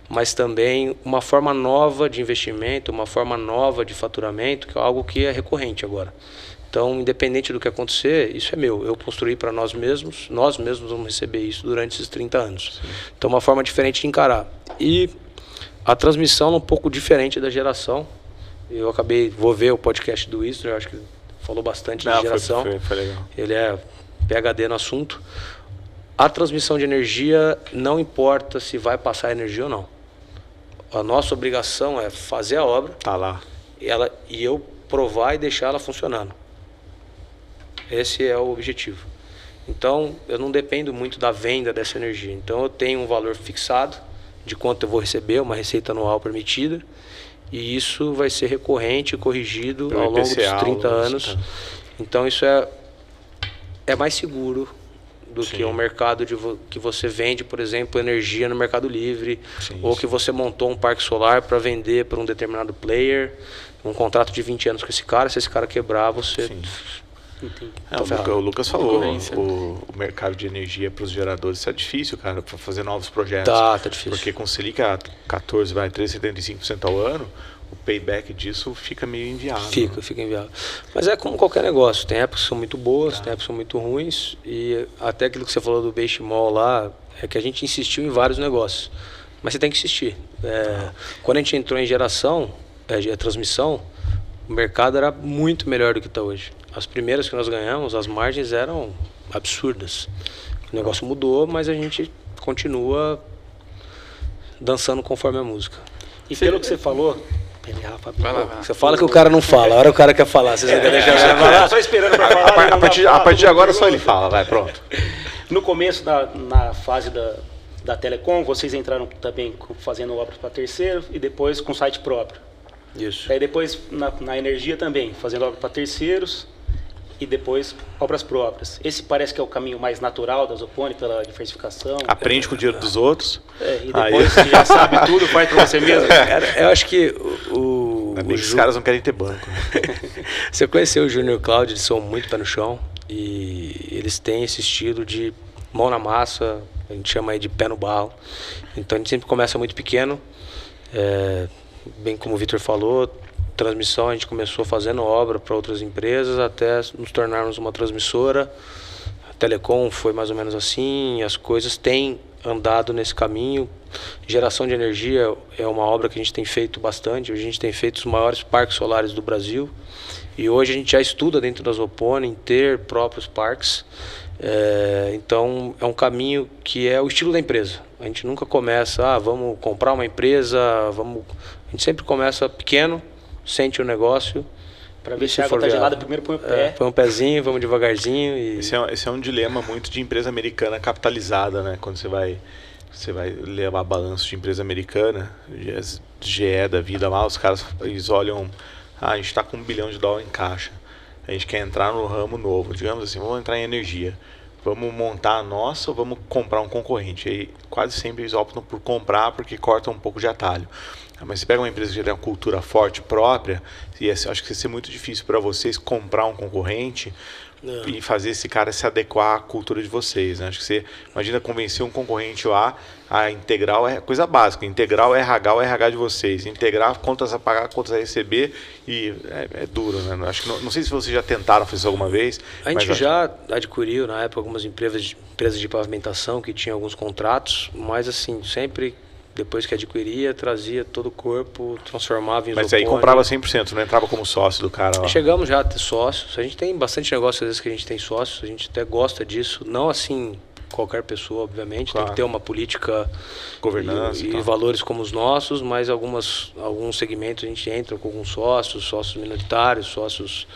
mas também uma forma nova de investimento, uma forma nova de faturamento, que é algo que é recorrente agora. Então, independente do que acontecer, isso é meu. Eu construí para nós mesmos vamos receber isso durante esses 30 anos. Sim. Então, uma forma diferente de encarar. E a transmissão é um pouco diferente da geração. Eu vou ver o podcast do Istro, eu acho que ele falou bastante de geração. Foi legal. Ele é PhD no assunto. A transmissão de energia, não importa se vai passar energia ou não. A nossa obrigação é fazer a obra, Tá lá. e eu provar e deixar ela funcionando. Esse é o objetivo. Então, eu não dependo muito da venda dessa energia. Então, eu tenho um valor fixado de quanto eu vou receber, uma receita anual permitida, e isso vai ser recorrente e corrigido Pelo ao longo dos IPCA, 30 ao longo anos. dos 30. Então, isso é mais seguro do Sim. que um mercado que você vende, por exemplo, energia no Mercado Livre, Sim, ou sim. que você montou um parque solar para vender para um determinado player, um contrato de 20 anos com esse cara, se esse cara quebrar, você... Sim. Entendi. O Lucas falou, Concorrência. o mercado de energia para os geradores isso é difícil, cara, para fazer novos projetos. Tá difícil. Porque com Selic a 14, 13,75% ao ano, o payback disso fica meio inviável. Fica inviável. Mas é como qualquer negócio, tem épocas que são muito boas, tem épocas que são muito ruins, e até aquilo que você falou do Benchimol lá, é que a gente insistiu em vários negócios, mas você tem que insistir. Quando a gente entrou em geração, transmissão, o mercado era muito melhor do que está hoje. As primeiras que nós ganhamos, as margens eram absurdas. O negócio mudou, mas a gente continua dançando conforme a música. E pelo que você falou... Peraí, Rafa, Vai lá, vai lá. Você fala que o cara não fala, a hora o cara quer falar, vocês não querem deixar o cara falar? Só esperando para falar. A partir de agora só ele fala, vai, pronto. No começo, na fase da Telecom, vocês entraram também fazendo obras para terceiro e depois com site próprio. Isso. Aí depois na energia também, fazendo obras para terceiros e depois obras próprias. Esse parece que é o caminho mais natural da Zopone pela diversificação. Aprende com o dinheiro dos outros. E depois que já sabe tudo, faz para você mesmo. Eu acho que Esses caras não querem ter banco. Você conheceu o Júnior e o Cláudio, eles são muito pé no chão e eles têm esse estilo de mão na massa, a gente chama aí de pé no barro. Então a gente sempre começa muito pequeno, bem como o Vitor falou, transmissão a gente começou fazendo obra para outras empresas até nos tornarmos uma transmissora. A Telecom foi mais ou menos assim, as coisas têm andado nesse caminho. Geração de energia é uma obra que a gente tem feito bastante. A gente tem feito os maiores parques solares do Brasil e hoje a gente já estuda dentro da Zopone em ter próprios parques. Então é um caminho que é o estilo da empresa. A gente nunca começa, vamos comprar uma empresa, a gente sempre começa pequeno, sente o negócio. Para ver se a água está gelada, primeiro põe o pé. Põe um pezinho, vamos devagarzinho. E... Esse é um dilema muito de empresa americana capitalizada, né? Quando você vai levar balanço de empresa americana, GE da vida lá, os caras eles olham, a gente está com $1 bilhão em caixa, a gente quer entrar no ramo novo, digamos assim, vamos entrar em energia, vamos montar a nossa ou vamos comprar um concorrente? Aí quase sempre eles optam por comprar porque cortam um pouco de atalho. Mas você pega uma empresa que já tem uma cultura forte própria, e acho que vai ser muito difícil para vocês comprar um concorrente e fazer esse cara se adequar à cultura de vocês, né? Acho que você imagina convencer um concorrente lá, a integral é coisa básica, integral é RH, o RH de vocês, integrar contas a pagar, contas a receber, e é duro, né? Acho que não sei se vocês já tentaram fazer isso alguma vez. A gente já adquiriu na época algumas empresas de pavimentação que tinham alguns contratos, mas assim, sempre depois que adquiria, trazia todo o corpo, transformava em Mas isopor. aí comprava 100%, não entrava como sócio do cara lá. Chegamos já a ter sócios. A gente tem bastante negócio, às vezes, que a gente tem sócios. A gente até gosta disso. Não assim, qualquer pessoa, obviamente. Claro. Tem que ter uma política, Governança e tal. valores como os nossos, mas alguns segmentos a gente entra com alguns sócios minoritários, sócios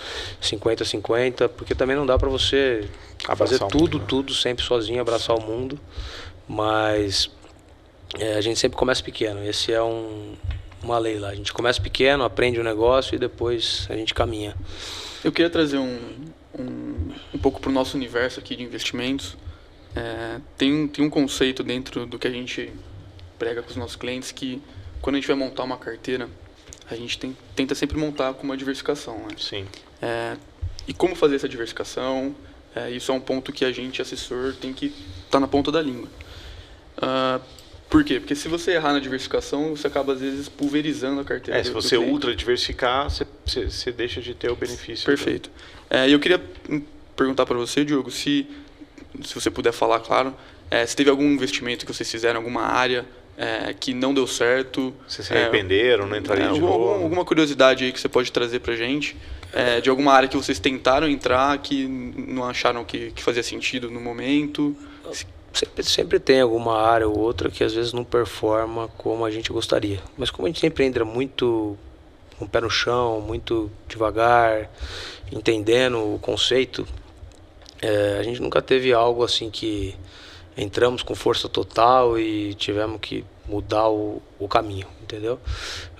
50-50, porque também não dá para você Abraçar fazer o mundo, né? tudo sempre sozinho, abraçar o mundo. Mas... a gente sempre começa pequeno, esse é uma lei lá. A gente começa pequeno, aprende o negócio e depois a gente caminha. Eu queria trazer um pouco para o nosso universo aqui de investimentos. Tem um conceito dentro do que a gente prega com os nossos clientes que quando a gente vai montar uma carteira, a gente tenta sempre montar com uma diversificação, né? Sim. E como fazer essa diversificação? Isso é um ponto que a gente, assessor, tem que estar na ponta da língua. Por quê? Porque se você errar na diversificação, você acaba, às vezes, pulverizando a carteira. Se você ultra diversificar, você deixa de ter o benefício. Perfeito. E eu queria perguntar para você, Diogo, se você puder falar, claro, se teve algum investimento que vocês fizeram em alguma área que não deu certo. Vocês se arrependeram, não entrariam de novo? Alguma curiosidade aí que você pode trazer para a gente, de alguma área que vocês tentaram entrar, que não acharam que fazia sentido no momento. Sempre tem alguma área ou outra que às vezes não performa como a gente gostaria. Mas como a gente sempre entra muito com o pé no chão, muito devagar, entendendo o conceito, a gente nunca teve algo assim que entramos com força total e tivemos que mudar o caminho, entendeu?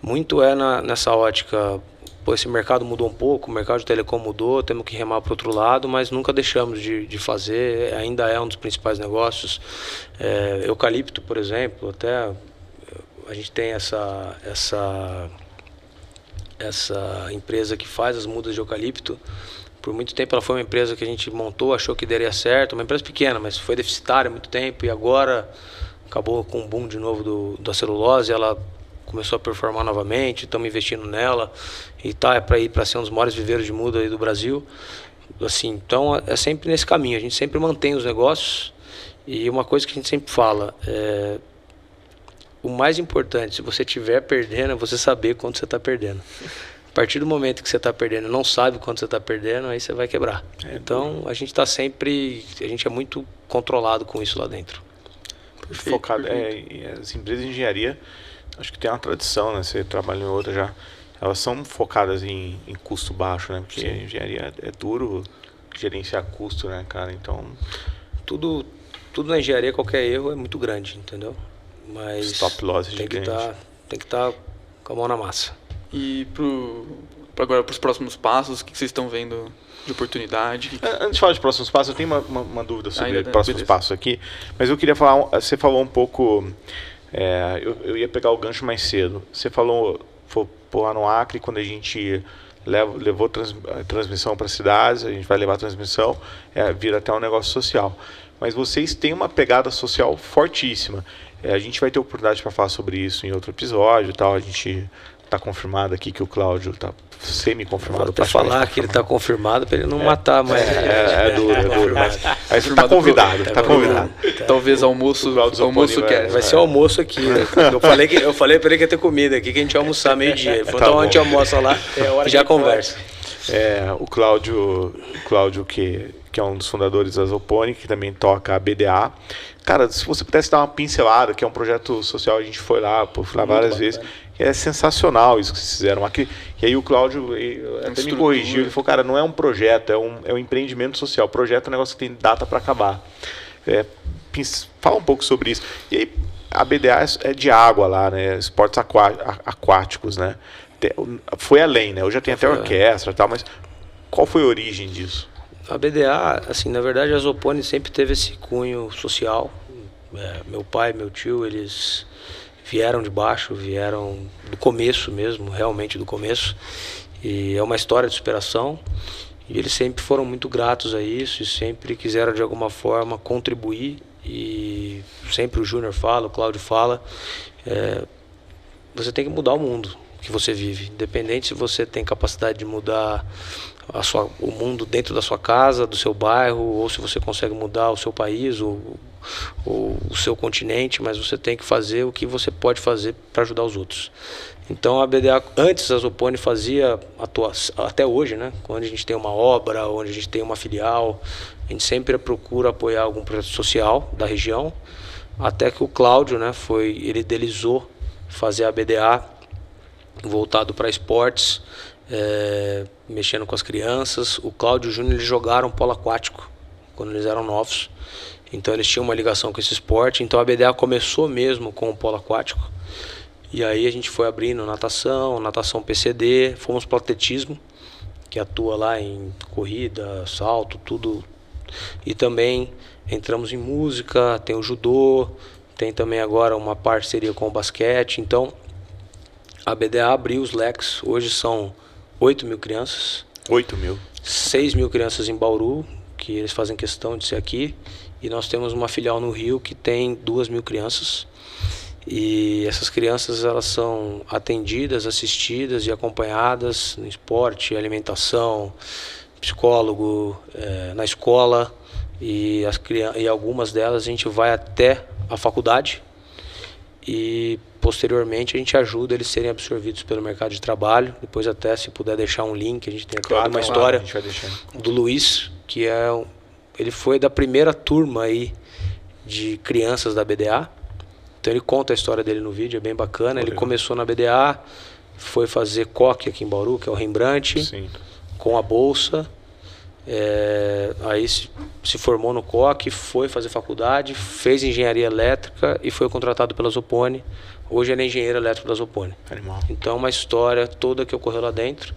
Muito nessa ótica, pô, esse mercado mudou um pouco, o mercado de telecom mudou, temos que remar para o outro lado, mas nunca deixamos de fazer, ainda é um dos principais negócios. Eucalipto, por exemplo, até a gente tem essa empresa que faz as mudas de eucalipto. Por muito tempo ela foi uma empresa que a gente montou, achou que daria certo, uma empresa pequena, mas foi deficitária há muito tempo e agora acabou com um boom de novo da celulose, ela começou a performar novamente, estamos investindo nela e para ser um dos maiores viveiros de muda aí do Brasil. Assim, então é sempre nesse caminho, a gente sempre mantém os negócios e uma coisa que a gente sempre fala, o mais importante, se você estiver perdendo, é você saber quando você está perdendo. A partir do momento que você está perdendo, não sabe quando você está perdendo, aí você vai quebrar. Então a gente a gente é muito controlado com isso lá dentro. Focado, as empresas de engenharia, acho que tem uma tradição, né? Você trabalha em outra já, elas são focadas em custo baixo, né? Porque a engenharia é duro gerenciar custo, né, cara? Então tudo na engenharia, qualquer erro é muito grande, entendeu? Mas stop loss é gigante. Tem que estar com a mão na massa. E agora para os próximos passos, o que vocês estão vendo de oportunidade? Antes de falar de próximos passos, eu tenho uma dúvida sobre próximos beleza. passos aqui, mas eu queria falar, você falou um pouco, eu ia pegar o gancho mais cedo. Você falou, lá no Acre, quando a gente levou transmissão para cidades, a gente vai levar a transmissão, vira até um negócio social. Mas vocês têm uma pegada social fortíssima. A gente vai ter oportunidade para falar sobre isso em outro episódio, tal. A gente está confirmado aqui que o Cláudio está semi-confirmado. Vou até falar que ele está confirmado para ele não matar mais. É duro. Mas você está convidado, convidado. Talvez almoço quer. Vai ser almoço aqui. Né? Eu falei para ele que ia ter comida aqui, que a gente ia almoçar meio-dia. Ele falou, então a gente almoça lá e já conversa. O Cláudio que é um dos fundadores da Zoponi, que também toca a BDA. Cara, se você pudesse dar uma pincelada, que é um projeto social, a gente foi lá várias vezes. É sensacional isso que vocês fizeram aqui. E aí o Cláudio até me corrigiu, ele falou, cara, não é um projeto, é um empreendimento social. Projeto é um negócio que tem data para acabar. Fala um pouco sobre isso. E aí, a BDA é de água lá, né? Esportes aquáticos, né? Foi além, né? Hoje já tem até orquestra e tal, mas qual foi a origem disso? A BDA, assim, na verdade a Zoponi sempre teve esse cunho social. Meu pai e meu tio, eles vieram de baixo, vieram do começo mesmo, realmente do começo. E é uma história de superação. E eles sempre foram muito gratos a isso e sempre quiseram de alguma forma contribuir. E sempre o Júnior fala, o Cláudio fala, você tem que mudar o mundo que você vive, independente se você tem capacidade de mudar o mundo dentro da sua casa, do seu bairro, ou se você consegue mudar o seu país ou o seu continente, mas você tem que fazer o que você pode fazer para ajudar os outros. Então a BDA, antes a Zoponi fazia, até hoje, né, quando a gente tem uma obra, onde a gente tem uma filial, a gente sempre procura apoiar algum projeto social da região, até que o Cláudio, né, ele idealizou fazer a BDA voltado para esportes, mexendo com as crianças. O Cláudio e o Júnior, eles jogaram polo aquático quando eles eram novos, então eles tinham uma ligação com esse esporte. Então a BDA começou mesmo com o polo aquático, e aí a gente foi abrindo natação PCD, fomos para o atletismo, que atua lá em corrida, salto, tudo, e também entramos em música, tem o judô, tem também agora uma parceria com o basquete. Então a BDA abriu os leques, hoje são 8 mil crianças. 8 mil. 6 mil crianças em Bauru, que eles fazem questão de ser aqui. E nós temos uma filial no Rio que tem 2 mil crianças. E essas crianças, elas são atendidas, assistidas e acompanhadas no esporte, alimentação, psicólogo, na escola. E algumas delas a gente vai até a faculdade. E posteriormente a gente ajuda eles a serem absorvidos pelo mercado de trabalho. Depois até, se puder deixar um link, a gente tem até uma história do Luiz, que ele foi da primeira turma aí de crianças da BDA. Então ele conta a história dele no vídeo, é bem bacana. Ele começou na BDA, foi fazer coque aqui em Bauru, que é o Rembrandt, Sim. com a bolsa. Aí se formou no coque, foi fazer faculdade, fez engenharia elétrica e foi contratado pela Zopone. Hoje ele é engenheiro elétrico da Zopone. Animal. Então uma história toda que ocorreu lá dentro.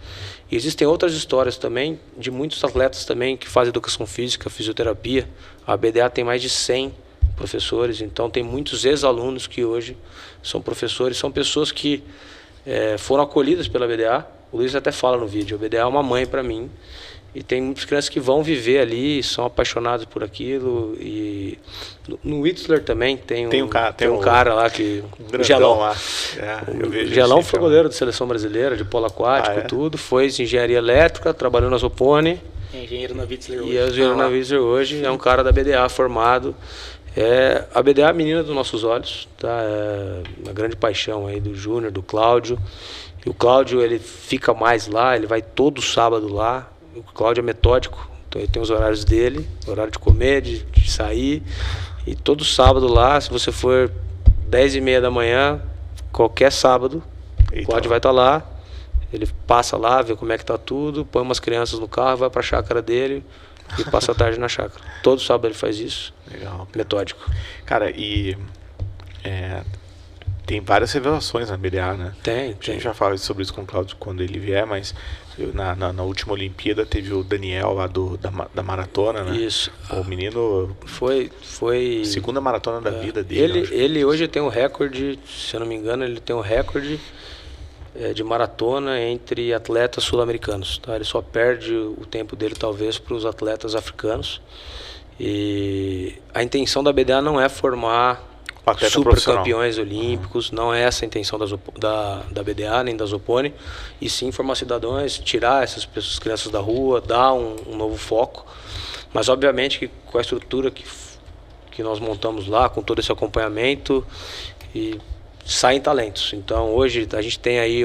E existem outras histórias também de muitos atletas também que fazem educação física, fisioterapia. A BDA tem mais de 100 professores, então tem muitos ex-alunos que hoje são professores, são pessoas que foram acolhidas pela BDA. O Luiz até fala no vídeo, a BDA é uma mãe para mim. E tem muitas crianças que vão viver ali, são apaixonados por aquilo. E no Whistler também tem um cara lá que... O Gelão lá. Eu vejo o Gelão foi goleiro da seleção brasileira, de polo aquático e tudo. Foi engenharia elétrica, trabalhou na Zopone. É engenheiro na Whistler hoje. E é engenheiro na Whistler hoje. É um cara da BDA formado. A BDA é a menina dos nossos olhos. Tá? É uma grande paixão aí do Júnior, do Cláudio. E o Cláudio, ele fica mais lá, ele vai todo sábado lá. O Cláudio é metódico, então ele tem os horários dele, horário de comer, de sair. E todo sábado lá, se você for 10h30 da manhã, qualquer sábado, o Cláudio vai estar lá. Ele passa lá, vê como é que tá tudo, põe umas crianças no carro, vai para a chácara dele e passa a tarde na chácara. Todo sábado ele faz isso. Legal. Metódico. Cara, e tem várias revelações na BDA, né? Tem. A gente já fala sobre isso com o Cláudio quando ele vier, mas na última Olimpíada teve o Daniel lá da maratona, né? Isso. O menino... Foi... Segunda maratona da vida dele. Ele hoje tem um recorde, se eu não me engano, ele tem um recorde de maratona entre atletas sul-americanos. Tá? Ele só perde o tempo dele, talvez, para os atletas africanos. E a intenção da BDA não é formar super campeões olímpicos, não é essa a intenção da BDA nem da Zopone, e sim formar cidadãos, tirar essas crianças da rua, dar um novo foco. Mas obviamente que com a estrutura que nós montamos lá, com todo esse acompanhamento, e saem talentos. Então hoje a gente tem aí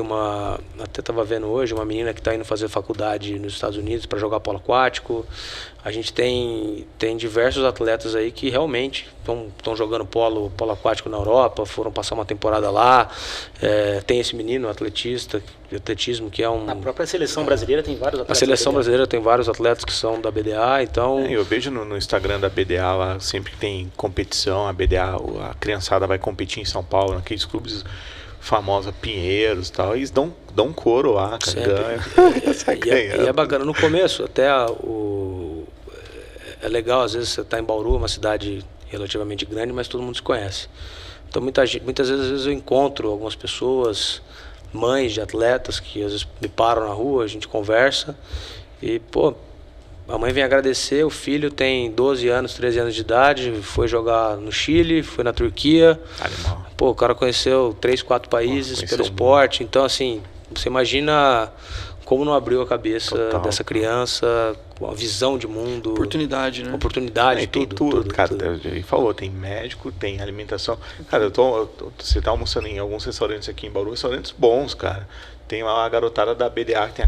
até estava vendo hoje, uma menina que está indo fazer faculdade nos Estados Unidos para jogar polo aquático. A gente tem diversos atletas aí que realmente estão jogando polo aquático na Europa, foram passar uma temporada lá. Tem esse menino, atletismo, que é um... Na própria seleção brasileira tem vários atletas. A seleção brasileira tem vários atletas que são da BDA, então... Eu vejo no Instagram da BDA lá, sempre que tem competição, a BDA, a criançada vai competir em São Paulo, naqueles clubes famosos, Pinheiros e tal, e eles dão um couro lá, ganha. E é bacana. No começo, até é legal, às vezes você está em Bauru, uma cidade relativamente grande, mas todo mundo se conhece. Então muitas vezes eu encontro algumas pessoas, mães de atletas, que às vezes me param na rua, a gente conversa e, a mãe vem agradecer, o filho tem 12 anos, 13 anos de idade, foi jogar no Chile, foi na Turquia. Animal. O cara conheceu 3, 4 países pelo esporte. Então, assim, você imagina como não abriu a cabeça dessa criança, a visão de mundo. Oportunidade, né? Oportunidade, tem tudo. Cara, ele falou, tem médico, tem alimentação. Cara, você tá almoçando em alguns restaurantes aqui em Bauru, restaurantes bons, cara. Tem lá a garotada da BDA, que tem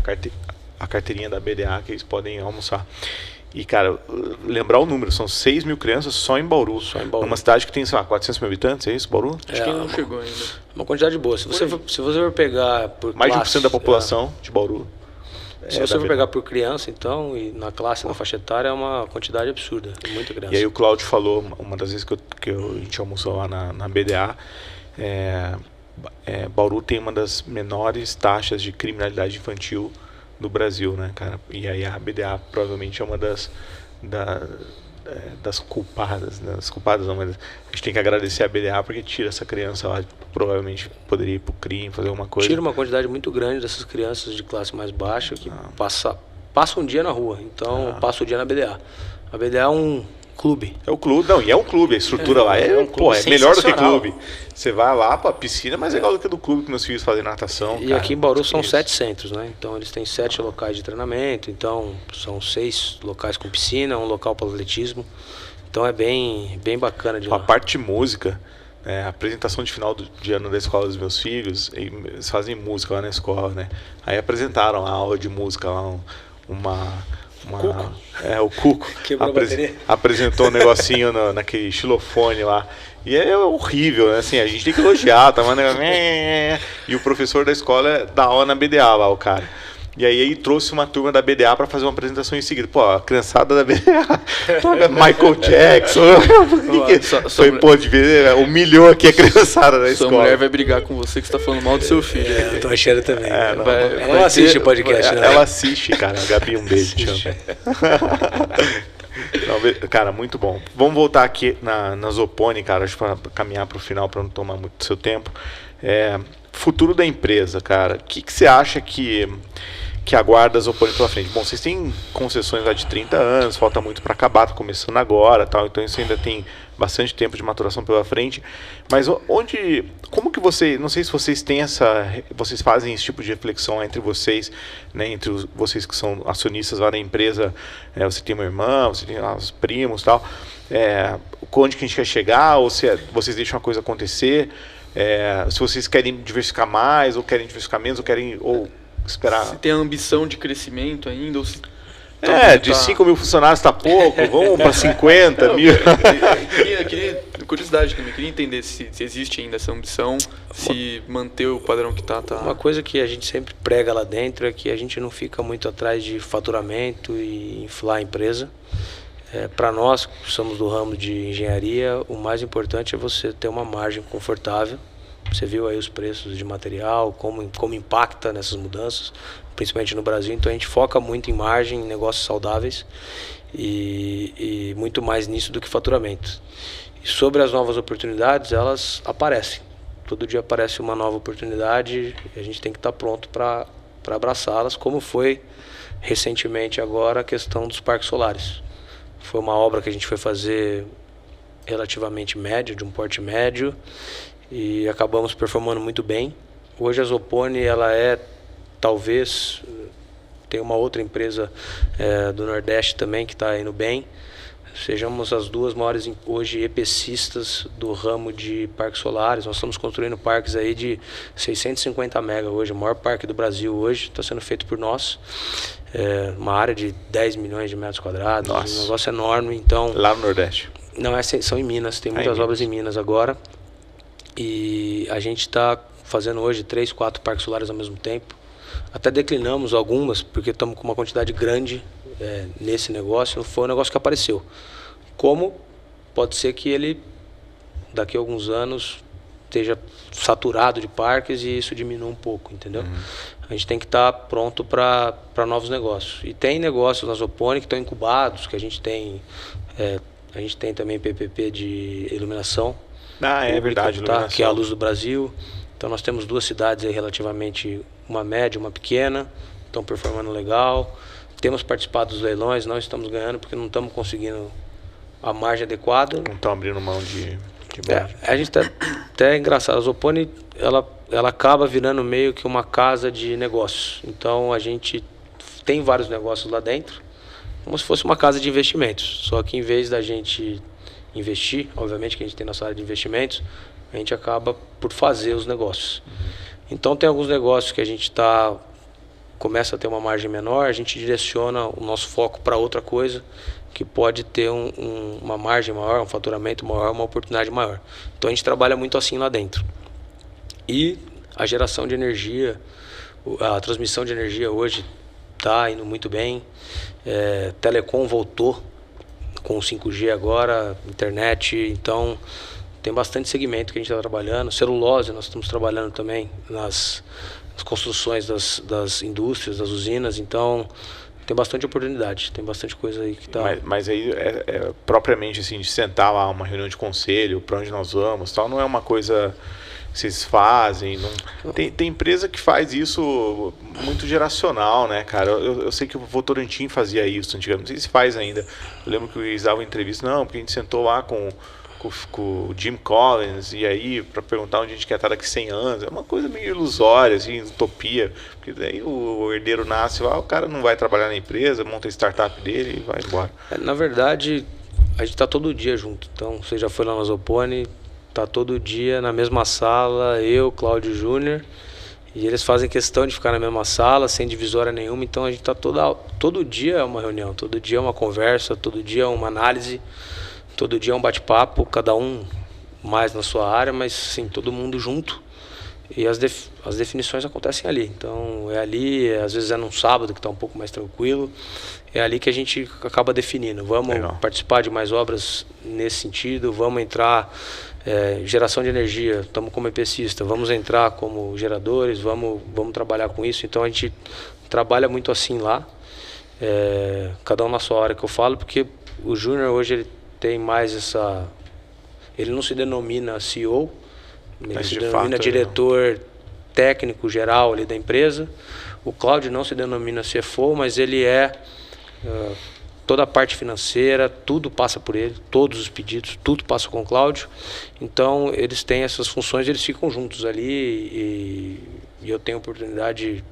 a carteirinha da BDA, que eles podem almoçar. E, cara, lembrar o número, são 6 mil crianças só em Bauru. Numa cidade que tem, sei lá, 400 mil habitantes, é isso, Bauru? Acho que não chegou ainda. Uma quantidade boa. Se você for pegar por mais classe, de 1% da população de Bauru. Se você for pegar por criança, então, e na classe, na faixa etária, é uma quantidade absurda. É muita criança. E aí o Cláudio falou, uma das vezes que a gente almoçou lá na BDA, Bauru tem uma das menores taxas de criminalidade infantil do Brasil, né, cara? E aí a BDA provavelmente é uma das culpadas, né? Das culpadas não, mas a gente tem que agradecer a BDA porque tira essa criança lá, provavelmente poderia ir pro crime, fazer alguma coisa. Tira uma quantidade muito grande dessas crianças de classe mais baixa que passa um dia na rua, então passa o dia na BDA. A BDA é um clube. É o clube, não, e é um clube, a estrutura lá é melhor do que clube. Você vai lá pra piscina, mas é igual do que do clube que meus filhos fazem natação. E aqui em Bauru são 7 centros, né? Então eles têm 7 locais de treinamento, então são 6 locais com piscina, um local para atletismo. Então é bem bacana de lá. A parte de música, a apresentação de final de ano da escola dos meus filhos, eles fazem música lá na escola, né? Aí apresentaram a aula de música lá, o Cuco Quebrou a bateria. apresentou um negocinho naquele xilofone lá. E é horrível, né? Assim, a gente tem que elogiar, tá? E o professor da escola dá aula na BDA lá, o cara. E aí ele trouxe uma turma da BDA para fazer uma apresentação em seguida. Pô, a criançada da BDA toca Michael Jackson. Foi, pô, de ver, humilhou aqui a criançada da escola. Sua mulher vai brigar com você que você tá falando mal do seu filho. Eu tô achando também. Ela não assiste o podcast, né? Ela assiste, cara. A Gabi, um beijo. Não, cara, muito bom. Vamos voltar aqui na Zopone, cara, para caminhar para o final, para não tomar muito do seu tempo. Futuro da empresa, cara. O que você acha que aguarda a Zopone pela frente? Bom, vocês têm concessões lá de 30 anos, falta muito para acabar, tá começando agora, tal, então isso ainda tem bastante tempo de maturação pela frente. Mas como que não sei se vocês têm vocês fazem esse tipo de reflexão entre vocês, né, entre vocês que são acionistas lá da empresa, você tem uma irmã, você tem os primos, tal, onde que a gente quer chegar, ou se vocês deixam a coisa acontecer, se vocês querem diversificar mais, ou querem diversificar menos, ou esperar. Se tem a ambição de crescimento ainda, ou se... de 5 mil funcionários está pouco, vamos para 50 mil. Eu queria, curiosidade também, queria entender se existe ainda essa ambição, se manter o padrão que está. Uma coisa que a gente sempre prega lá dentro é que a gente não fica muito atrás de faturamento e inflar a empresa. Para nós, que somos do ramo de engenharia, o mais importante é você ter uma margem confortável. Você viu aí os preços de material, como impacta nessas mudanças, principalmente no Brasil. Então a gente foca muito em margem, em negócios saudáveis e muito mais nisso do que faturamento. E sobre as novas oportunidades, elas aparecem. Todo dia aparece uma nova oportunidade e a gente tem que estar pronto para abraçá-las, como foi recentemente agora a questão dos parques solares. Foi uma obra que a gente foi fazer relativamente média, de um porte médio, e acabamos performando muito bem. Hoje a Zopone, ela talvez, tem uma outra empresa do Nordeste também que está indo bem. Sejamos as duas maiores hoje EPCistas do ramo de parques solares. Nós estamos construindo parques aí de 650 mega hoje. O maior parque do Brasil hoje está sendo feito por nós. Uma área de 10 milhões de metros quadrados. Nossa. Um negócio enorme. Então, lá no Nordeste? Não, são em Minas. Tem muitas obras em Minas agora. E a gente está fazendo hoje 3, 4 parques solares ao mesmo tempo. Até declinamos algumas, porque estamos com uma quantidade grande nesse negócio. Não foi um negócio que apareceu. Como pode ser que ele, daqui a alguns anos, esteja saturado de parques e isso diminua um pouco, entendeu? A gente tem que estar pronto para novos negócios. E tem negócios na Zopone que estão incubados, que a gente tem também PPP de iluminação. É verdade, iluminação. Que é a Luz do Brasil. Então nós temos 2 cidades aí relativamente, uma média, uma pequena, estão performando legal. Temos participado dos leilões, não estamos ganhando porque não estamos conseguindo a margem adequada. Não estão abrindo mão de margem. A gente até é engraçado, a Zopone, ela acaba virando meio que uma casa de negócios. Então a gente tem vários negócios lá dentro, como se fosse uma casa de investimentos. Só que em vez da gente investir, obviamente que a gente tem nossa área de investimentos, a gente acaba por fazer os negócios. Então tem alguns negócios que a gente começa a ter uma margem menor, a gente direciona o nosso foco para outra coisa que pode ter uma margem maior, um faturamento maior, uma oportunidade maior. Então a gente trabalha muito assim lá dentro. E a geração de energia, a transmissão de energia hoje está indo muito bem. Telecom voltou com o 5G agora, internet, então tem bastante segmento que a gente está trabalhando. Celulose, nós estamos trabalhando também nas construções das indústrias, das usinas, então tem bastante oportunidade, tem bastante coisa aí que está... Mas aí, propriamente assim, de sentar lá, uma reunião de conselho, para onde nós vamos, tal, não é uma coisa que vocês fazem, não... Tem empresa que faz isso muito geracional, né, cara? Eu sei que o Votorantim fazia isso antigamente, não sei se faz ainda. Eu lembro que eles davam entrevista, não, porque a gente sentou lá com o Jim Collins, e aí para perguntar onde a gente quer estar daqui 100 anos, é uma coisa meio ilusória, assim, utopia, porque daí o herdeiro nasce lá, o cara não vai trabalhar na empresa, monta a startup dele e vai embora. Na verdade, a gente está todo dia junto, então você já foi lá na Zopone, está todo dia na mesma sala, eu, Cláudio Júnior E eles fazem questão de ficar na mesma sala, sem divisória nenhuma. Então a gente está todo dia é uma reunião, todo dia é uma conversa, todo dia é uma análise, todo dia é um bate-papo, cada um mais na sua área, mas sim, todo mundo junto. E as definições acontecem ali. Então é ali, às vezes é num sábado que está um pouco mais tranquilo. É ali que a gente acaba definindo. Vamos participar de mais obras nesse sentido, vamos entrar... geração de energia, estamos como EPCista, vamos entrar como geradores, vamos trabalhar com isso. Então a gente trabalha muito assim lá, cada um na sua hora, que eu falo, porque o Júnior hoje ele tem mais essa, ele não se denomina CEO, ele se denomina diretor técnico geral ali da empresa. O Cláudio não se denomina CFO, mas ele é toda a parte financeira, tudo passa por ele, todos os pedidos, tudo passa com o Cláudio. Então, eles têm essas funções, eles ficam juntos ali e eu tenho a oportunidade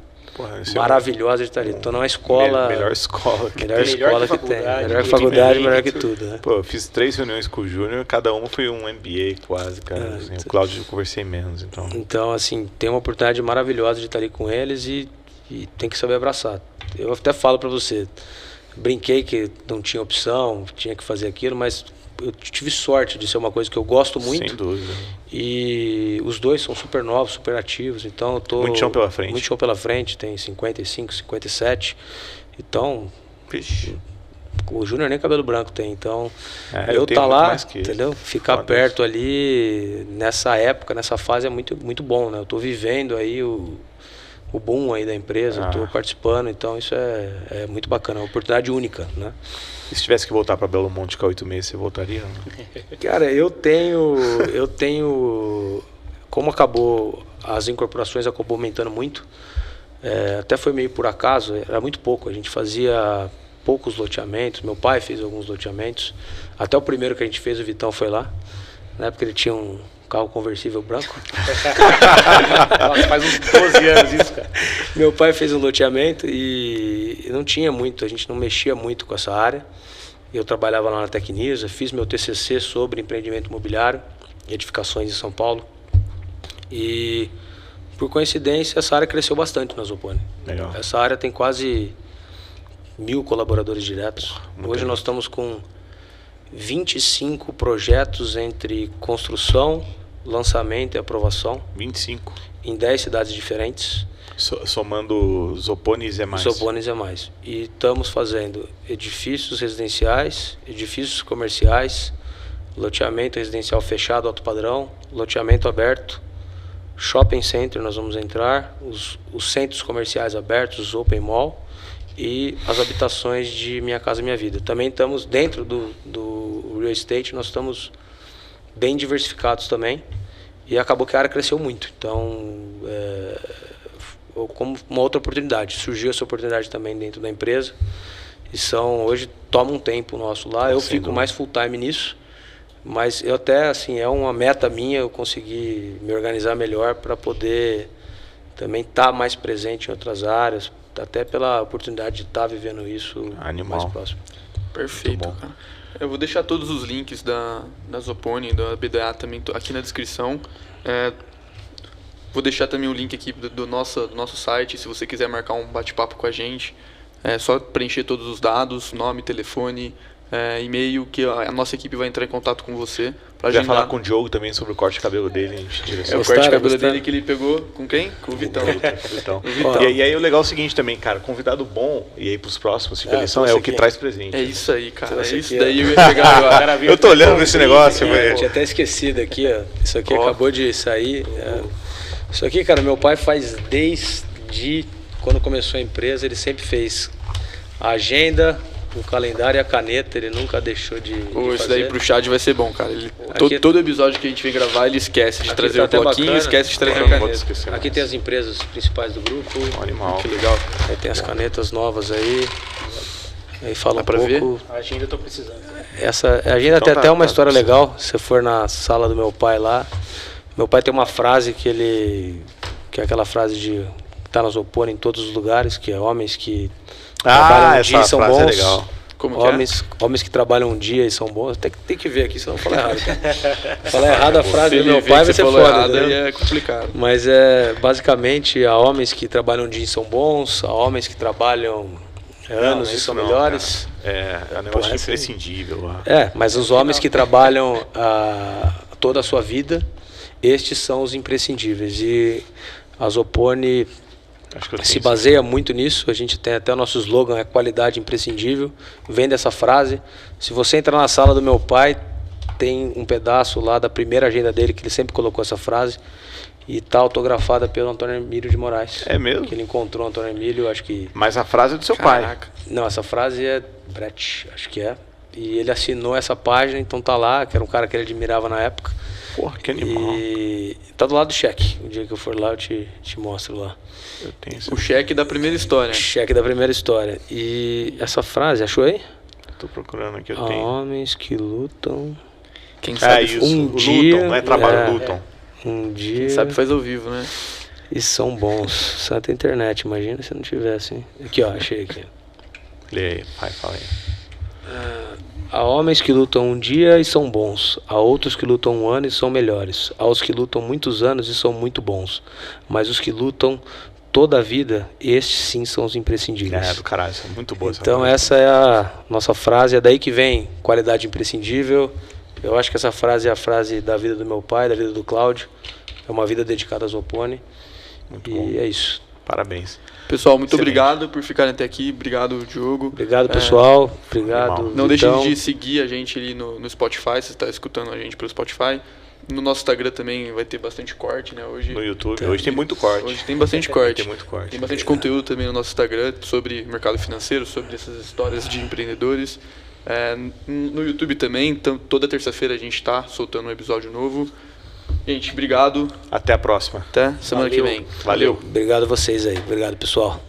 maravilhosa de estar ali. Estou numa escola... Melhor escola que tem. Melhor faculdade, melhor que tudo. Né? Pô, eu fiz 3 reuniões com o Júnior, cada uma foi um MBA quase, cara. Assim, o Cláudio eu conversei menos, então... Então, assim, tem uma oportunidade maravilhosa de estar ali com eles e tem que saber abraçar. Eu até falo para você... Brinquei que não tinha opção, tinha que fazer aquilo, mas eu tive sorte de ser uma coisa que eu gosto muito. Sem dúvida. E os dois são super novos, super ativos, então eu tô... Muito chão pela frente. Muito chão pela frente, tem 55, 57. Então... Vixe. O Júnior nem cabelo branco tem, então... eu tá lá, entendeu? Ficar perto ali, nessa época, nessa fase é muito, muito bom, né? Eu tô vivendo aí o boom aí da empresa, estou participando, então isso é muito bacana, é uma oportunidade única, né? E se tivesse que voltar para Belo Monte com 8 meses, você voltaria? Cara, eu tenho, como as incorporações acabou aumentando muito, até foi meio por acaso, era muito pouco, a gente fazia poucos loteamentos, meu pai fez alguns loteamentos, até o primeiro que a gente fez, o Vitão foi lá, na época ele tinha um carro conversível branco. Nossa, faz uns 12 anos isso, cara. Meu pai fez um loteamento e não tinha muito, a gente não mexia muito com essa área. Eu trabalhava lá na Tecnisa, fiz meu TCC sobre empreendimento imobiliário e edificações em São Paulo. E, por coincidência, essa área cresceu bastante na Zopone. Legal. Essa área tem quase 1.000 colaboradores diretos. Hoje nós estamos com 25 projetos entre construção, lançamento e aprovação. 25. Em 10 cidades diferentes. Somando Zopones e mais. Zopones e mais. E estamos fazendo edifícios residenciais, edifícios comerciais, loteamento residencial fechado, alto padrão, loteamento aberto, shopping center nós vamos entrar, os centros comerciais abertos, os open mall e as habitações de Minha Casa Minha Vida. Também estamos dentro do real estate, nós estamos bem diversificados também e acabou que a área cresceu muito. Então, como uma outra oportunidade, surgiu essa oportunidade também dentro da empresa e hoje toma um tempo nosso lá, eu fico mais full time nisso, mas eu até, assim, é uma meta minha eu conseguir me organizar melhor para poder também estar mais presente em outras áreas, até pela oportunidade de estar vivendo isso mais próximo. Perfeito, cara. Eu vou deixar todos os links da Zopone e da BDA também aqui na descrição. Vou deixar também o link aqui do nosso site, se você quiser marcar um bate-papo com a gente. É só preencher todos os dados, nome, telefone, e-mail, que a nossa equipe vai entrar em contato com você. Vai falar com o Diogo também sobre o corte de cabelo dele. A gente o corte de cabelo dele que ele pegou com quem? Com o Vitão. Vitão. E aí o legal é o seguinte também, cara, convidado bom, e aí pros próximos, fica a lição, é o que traz presente. É isso aí, cara. É isso daí eu ia pegar agora. Eu tô olhando esse negócio, velho. Tinha até esquecido aqui, ó. Isso aqui acabou de sair. Isso aqui, cara, meu pai faz desde quando começou a empresa, ele sempre fez a agenda, o calendário e a caneta, ele nunca deixou de fazer. Isso daí pro Chad vai ser bom, cara. Todo episódio que a gente vem gravar, ele esquece de trazer o bloquinho, esquece de trazer a caneta. Aqui tem as empresas principais do grupo. Animal. Que legal. Aí tem as canetas novas aí. Aí fala um pouco. Ver? A agenda eu tô precisando. A agenda então tem até uma história legal. Se você for na sala do meu pai lá, meu pai tem uma frase que é aquela frase que tá na Zopone em todos os lugares, que é homens que trabalham no dia são bons. É legal. Como que é? Homens que trabalham um dia e são bons. Tem que ver aqui, senão eu falo errado. Falar errado a frase do meu pai vai ser foda, né? É complicado. Mas basicamente, há homens que trabalham um dia e são bons, há homens que trabalham anos e são melhores. É um negócio imprescindível. Mas os homens que trabalham toda a sua vida, estes são os imprescindíveis. E a Zopone se baseia muito nisso. A gente tem até o nosso slogan, é qualidade imprescindível. Vem dessa frase. Se você entrar na sala do meu pai, tem um pedaço lá da primeira agenda dele que ele sempre colocou essa frase. E está autografada pelo Antônio Emílio de Moraes. É mesmo? Que ele encontrou o Antônio Emílio, acho que... Mas a frase é do seu pai. Não, essa frase é Brecht, acho que é. E ele assinou essa página, então tá lá, que era um cara que ele admirava na época. Porra, que animal. E tá do lado do cheque. O dia que eu for lá, eu te mostro lá. Eu tenho O cheque da primeira história. Cheque da primeira história. E essa frase, achou aí? Tô procurando aqui, eu Há tenho. homens que lutam... Quem sabe, Isso, um lutam, dia, não é trabalho, lutam. Um dia... quem sabe faz ao vivo, né? E são bons. Santa internet, imagina se não tivesse. Aqui, ó, achei aqui. Lê aí, fala aí. Há homens que lutam um dia e são bons. Há outros que lutam um ano e são melhores. Há os que lutam muitos anos e são muito bons. Mas os que lutam toda a vida, estes sim são os imprescindíveis. É, do caralho, isso é muito boa essa Então frase. essa é a nossa frase. É daí que vem qualidade imprescindível. Eu acho que essa frase é a frase da vida do meu pai, da vida do Cláudio. É uma vida dedicada a Zopone. Muito E bom. é isso. Parabéns. Pessoal, muito Excelente. obrigado por ficarem até aqui. Obrigado, Diogo. Obrigado, pessoal. Obrigado, Animal. Não Vitão. deixem de seguir a gente ali no Spotify, se está escutando a gente pelo Spotify. No nosso Instagram também vai ter bastante corte, né? Hoje, No YouTube, hoje tem muito corte. hoje tem bastante corte. Tem muito corte. Tem bastante conteúdo também no nosso Instagram sobre mercado financeiro, sobre essas histórias de empreendedores. No YouTube também, então toda terça-feira a gente está soltando um episódio novo. Gente, obrigado. Até a próxima. Até semana que Valeu. vem. Valeu. Obrigado a vocês aí. Obrigado, pessoal.